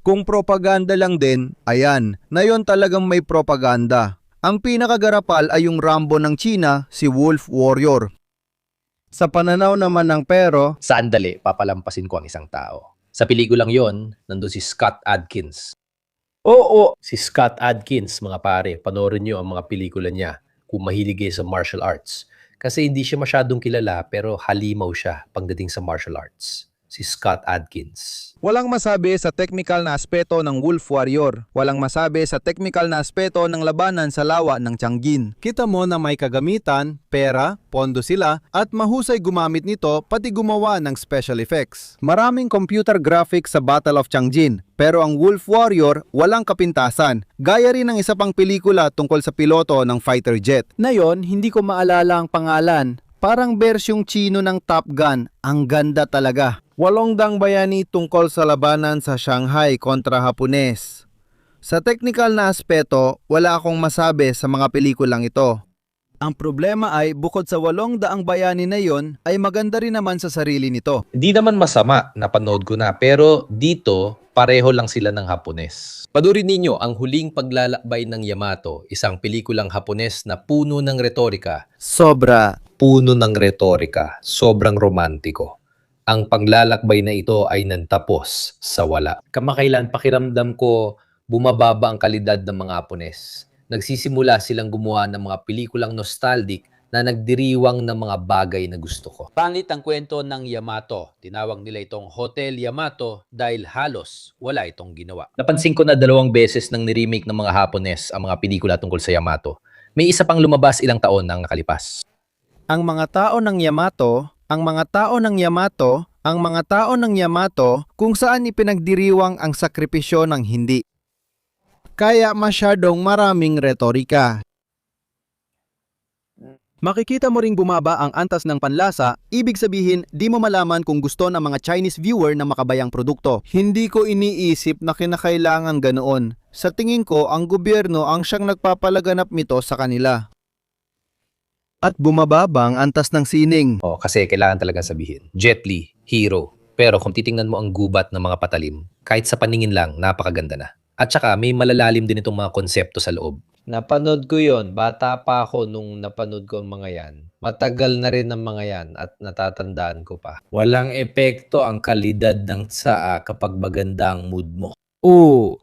kung propaganda lang din, ayan, na yon talagang may propaganda. Ang pinakagarapal ay yung Rambo ng China, si Wolf Warrior. Sa pananaw naman ng pero, Sandali, papalampasin ko ang isang tao. Sa pelikulang yon, nandun si Scott Adkins. Oo, si Scott Adkins, mga pare, panoorin nyo ang mga pelikula niya kung mahilig kayo sa martial arts. Kasi hindi siya masyadong kilala pero halimaw siya pagdating sa martial arts. Si Scott Adkins. Walang masabi sa technical na aspeto ng Wolf Warrior. Walang masabi sa technical na aspeto ng labanan sa lawa ng Tianjin. Kita mo na may kagamitan, pera, pondo sila, at mahusay gumamit nito pati gumawa ng special effects. Maraming computer graphics sa Battle of Tianjin, pero ang Wolf Warrior walang kapintasan. Gaya rin ng isa pang pelikula tungkol sa piloto ng fighter jet. Na yon, hindi ko maalala ang pangalan. Parang bersyong Chino ng Top Gun. Ang ganda talaga. Walongdang bayani tungkol sa labanan sa Shanghai kontra Hapones. Sa technical na aspeto, wala akong masabi sa mga pelikulang ito. Ang problema ay bukod sa 800 bayani na yon, ay maganda rin naman sa sarili nito. Di naman masama, napanood ko na, pero dito, pareho lang sila ng Hapones. Panurin ninyo ang huling paglalakbay ng Yamato, isang pelikulang Hapones na puno ng retorika. Sobra. Puno ng retorika, sobrang romantiko. Ang paglalakbay na ito ay nantapos sa wala. Kamakailan pakiramdam ko bumababa ang kalidad ng mga Hapones. Nagsisimula silang gumawa ng mga pelikulang nostalgic na nagdiriwang ng mga bagay na gusto ko. Pangit ang kwento ng Yamato. Tinawag nila itong Hotel Yamato dahil halos wala itong ginawa. Napansin ko na 2 beses nang niremake ng mga Hapones ang mga pelikula tungkol sa Yamato. May isa pang lumabas ilang taon nang nakalipas. Ang mga tao ng Yamato kung saan ipinagdiriwang ang sakripisyo ng hindi. Kaya masyadong maraming retorika. Makikita mo ring bumaba ang antas ng panlasa, ibig sabihin di mo malaman kung gusto ng mga Chinese viewer na makabayang produkto. Hindi ko iniisip na kinakailangan ganoon. Sa tingin ko, ang gobyerno ang siyang nagpapalaganap nito sa kanila. At bumababa ang antas ng sining. Kasi kailangan talaga sabihin, Jet Li, hero. Pero kung titingnan mo ang gubat ng mga patalim, kahit sa paningin lang, napakaganda na. At saka may malalalim din itong mga konsepto sa loob. Napanood ko yon, bata pa ako nung napanood ko ang mga yan. Matagal na rin ang mga yan at natatandaan ko pa. Walang epekto ang kalidad ng tsaa kapag maganda ang mood mo. Oo.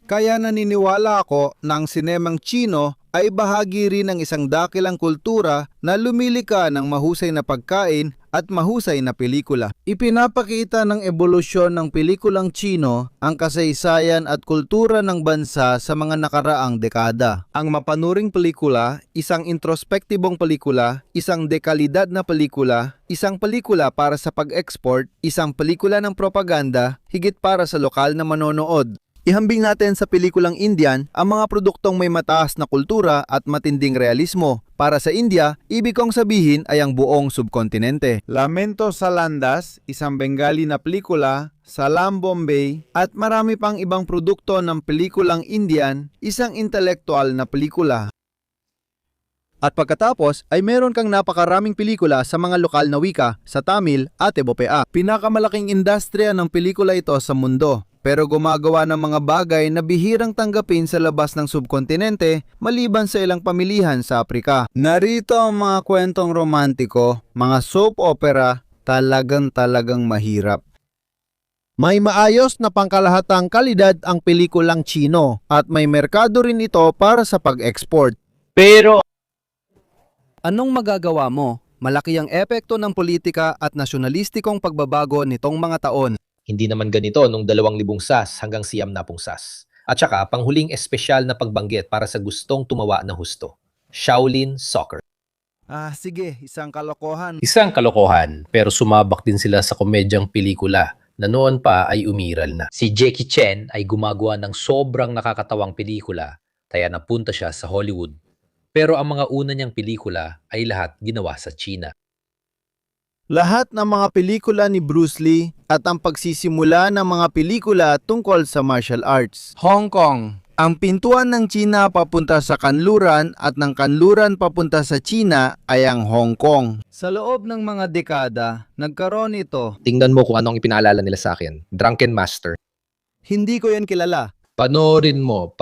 Kaya naniniwala ako na ang sinemang Chino ay bahagi rin ng isang dakilang kultura na lumilika ng mahusay na pagkain at mahusay na pelikula. Ipinapakita ng ebolusyon ng pelikulang Chino ang kasaysayan at kultura ng bansa sa mga nakaraang dekada. Ang mapanuring pelikula, isang introspektibong pelikula, isang dekalidad na pelikula, isang pelikula para sa pag-export, isang pelikula ng propaganda, higit para sa lokal na manonood. Ihambing natin sa pelikulang Indian ang mga produktong may mataas na kultura at matinding realismo. Para sa India, ibig kong sabihin ay ang buong subkontinente. Lamento sa Landas, isang Bengali na pelikula, Salam Bombay, at marami pang ibang produkto ng pelikulang Indian, isang intelektual na pelikula. At pagkatapos ay meron kang napakaraming pelikula sa mga lokal na wika, sa Tamil at Ebopea. Pinakamalaking industriya ng pelikula ito sa mundo. Pero gumagawa ng mga bagay na bihirang tanggapin sa labas ng subkontinente maliban sa ilang pamilihan sa Aprika. Narito ang mga kwentong romantiko, mga soap opera, talagang mahirap. May maayos na pangkalahatang kalidad ang pelikulang Chino at may merkado rin ito para sa pag-export. Pero Anong magagawa mo? Malaki ang epekto ng politika at nasyonalistikong pagbabago nitong mga taon. Hindi naman ganito nung 2,000 sas hanggang 90 sas. At saka, panghuling espesyal na pagbanggit para sa gustong tumawa ng husto. Shaolin Soccer. Sige, isang kalokohan. Isang kalokohan, pero sumabak din sila sa komedyang pelikula na noon pa ay umiral na. Si Jackie Chan ay gumagawa ng sobrang nakakatawang pelikula, kaya napunta siya sa Hollywood. Pero ang mga una niyang pelikula ay lahat ginawa sa China. Lahat ng mga pelikula ni Bruce Lee at ang pagsisimula ng mga pelikula tungkol sa martial arts. Hong Kong. Ang pintuan ng China papunta sa kanluran at ng kanluran papunta sa China ay ang Hong Kong. Sa loob ng mga dekada, nagkaroon ito. Tingnan mo kung anong ipinaalala nila sa akin. Drunken Master. Hindi ko yan kilala. Panoorin mo.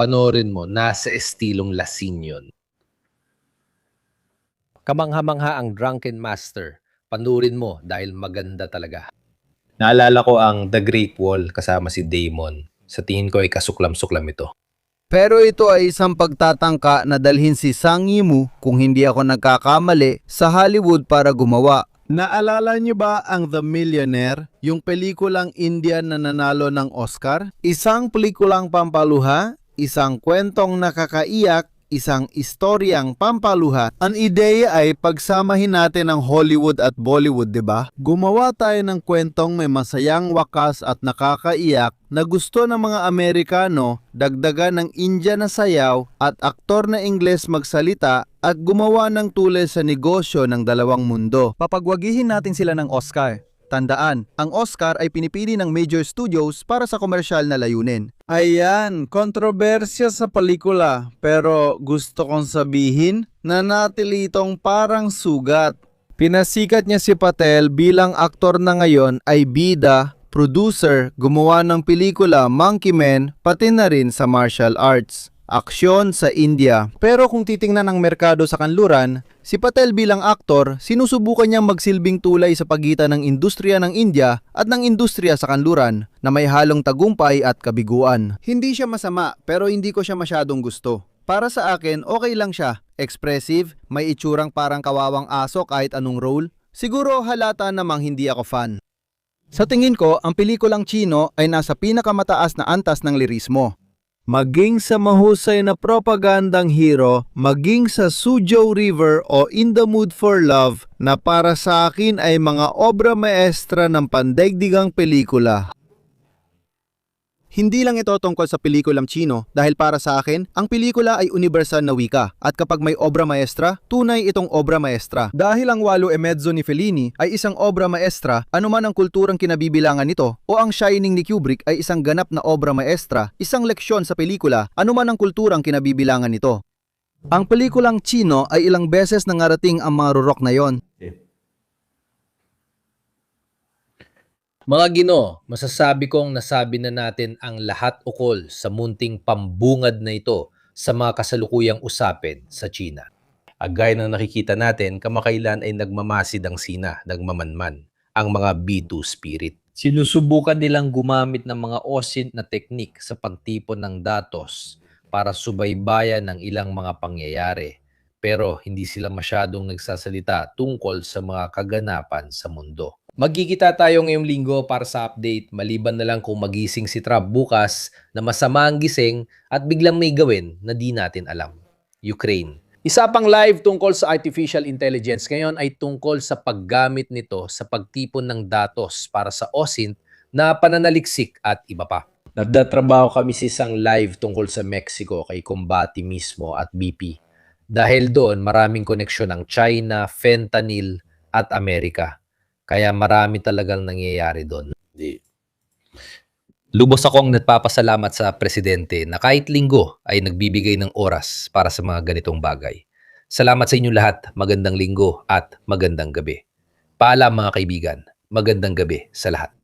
Nasa estilong lasing yun. Kamangha-mangha ang Drunken Master. Panurin mo dahil maganda talaga. Naalala ko ang The Great Wall kasama si Damon. Sa tingin ko ay kasuklam-suklam ito. Pero ito ay isang pagtatangka na dalhin si Sang Yimou, kung hindi ako nagkakamali, sa Hollywood para gumawa. Naalala niyo ba ang The Millionaire, yung pelikulang Indian na nanalo ng Oscar? Isang pelikulang pampaluha, isang kwentong nakakaiyak, isang istoryang pampaluha. Ang ideya ay pagsamahin natin ang Hollywood at Bollywood, 'di ba? Gumawa tayo ng kwentong may masayang wakas at nakakaiyak na gusto ng mga Amerikano, dagdagan ng India na sayaw at aktor na Ingles magsalita at gumawa ng tulay sa negosyo ng dalawang mundo. Papagwagihin natin sila ng Oscar. Tandaan, ang Oscar ay pinipili ng major studios para sa komersyal na layunin. Ayan, kontrobersya sa pelikula, pero gusto kong sabihin na natili itong parang sugat. Pinasikat niya si Patel bilang aktor na ngayon ay bida, producer, gumawa ng pelikula Monkey Man, pati na rin sa martial arts. Aksyon sa India. Pero kung titingnan ang merkado sa kanluran, si Patel bilang aktor, sinusubukan niyang magsilbing tulay sa pagitan ng industriya ng India at ng industriya sa kanluran na may halong tagumpay at kabiguan. Hindi siya masama pero hindi ko siya masyadong gusto. Para sa akin, okay lang siya. Expressive, may itsurang parang kawawang aso kahit anong role. Siguro halata namang hindi ako fan. Sa tingin ko, ang pelikulang Chino ay nasa pinakamataas na antas ng lirismo. Maging sa mahusay na propagandang hero, maging sa Suzhou River o In the Mood for Love na para sa akin ay mga obra maestra ng pandaigdigang pelikula. Hindi lang ito tungkol sa pelikulang Chino dahil para sa akin, ang pelikula ay universal na wika at kapag may obra maestra, tunay itong obra maestra. Dahil ang Walo e Mezzo ni Fellini ay isang obra maestra, anuman ang kulturang kinabibilangan nito, o ang Shining ni Kubrick ay isang ganap na obra maestra, isang leksyon sa pelikula, anuman ang kulturang kinabibilangan nito. Ang pelikulang Chino ay ilang beses nangarating ang mga rurok na yon. Mga Ginoo, masasabi kong nasabi na natin ang lahat ukol sa munting pambungad na ito sa mga kasalukuyang usapin sa China. Agay ng nakikita natin, kamakailan ay nagmamasid ang Sina, nagmamanman, ang mga B2 spirit. Sinusubukan nilang gumamit ng mga osint na teknik sa pagtipon ng datos para subaybayan ng ilang mga pangyayari. Pero hindi sila masyadong nagsasalita tungkol sa mga kaganapan sa mundo. Magkikita tayo ngayong linggo para sa update, maliban na lang kung magising si Trump bukas na masama ang gising at biglang may gawin na di natin alam. Ukraine. Isa pang live tungkol sa artificial intelligence ngayon ay tungkol sa paggamit nito sa pagtipon ng datos para sa OSINT na pananaliksik at iba pa. Nagtatrabaho kami sa isang live tungkol sa Mexico kay Combati mismo at BP. Dahil doon, maraming koneksyon ng China, fentanyl at Amerika. Kaya marami talagang nangyayari doon. Lubos akong nagpapasalamat sa presidente na kahit linggo ay nagbibigay ng oras para sa mga ganitong bagay. Salamat sa inyong lahat. Magandang linggo at magandang gabi. Paalam mga kaibigan. Magandang gabi sa lahat.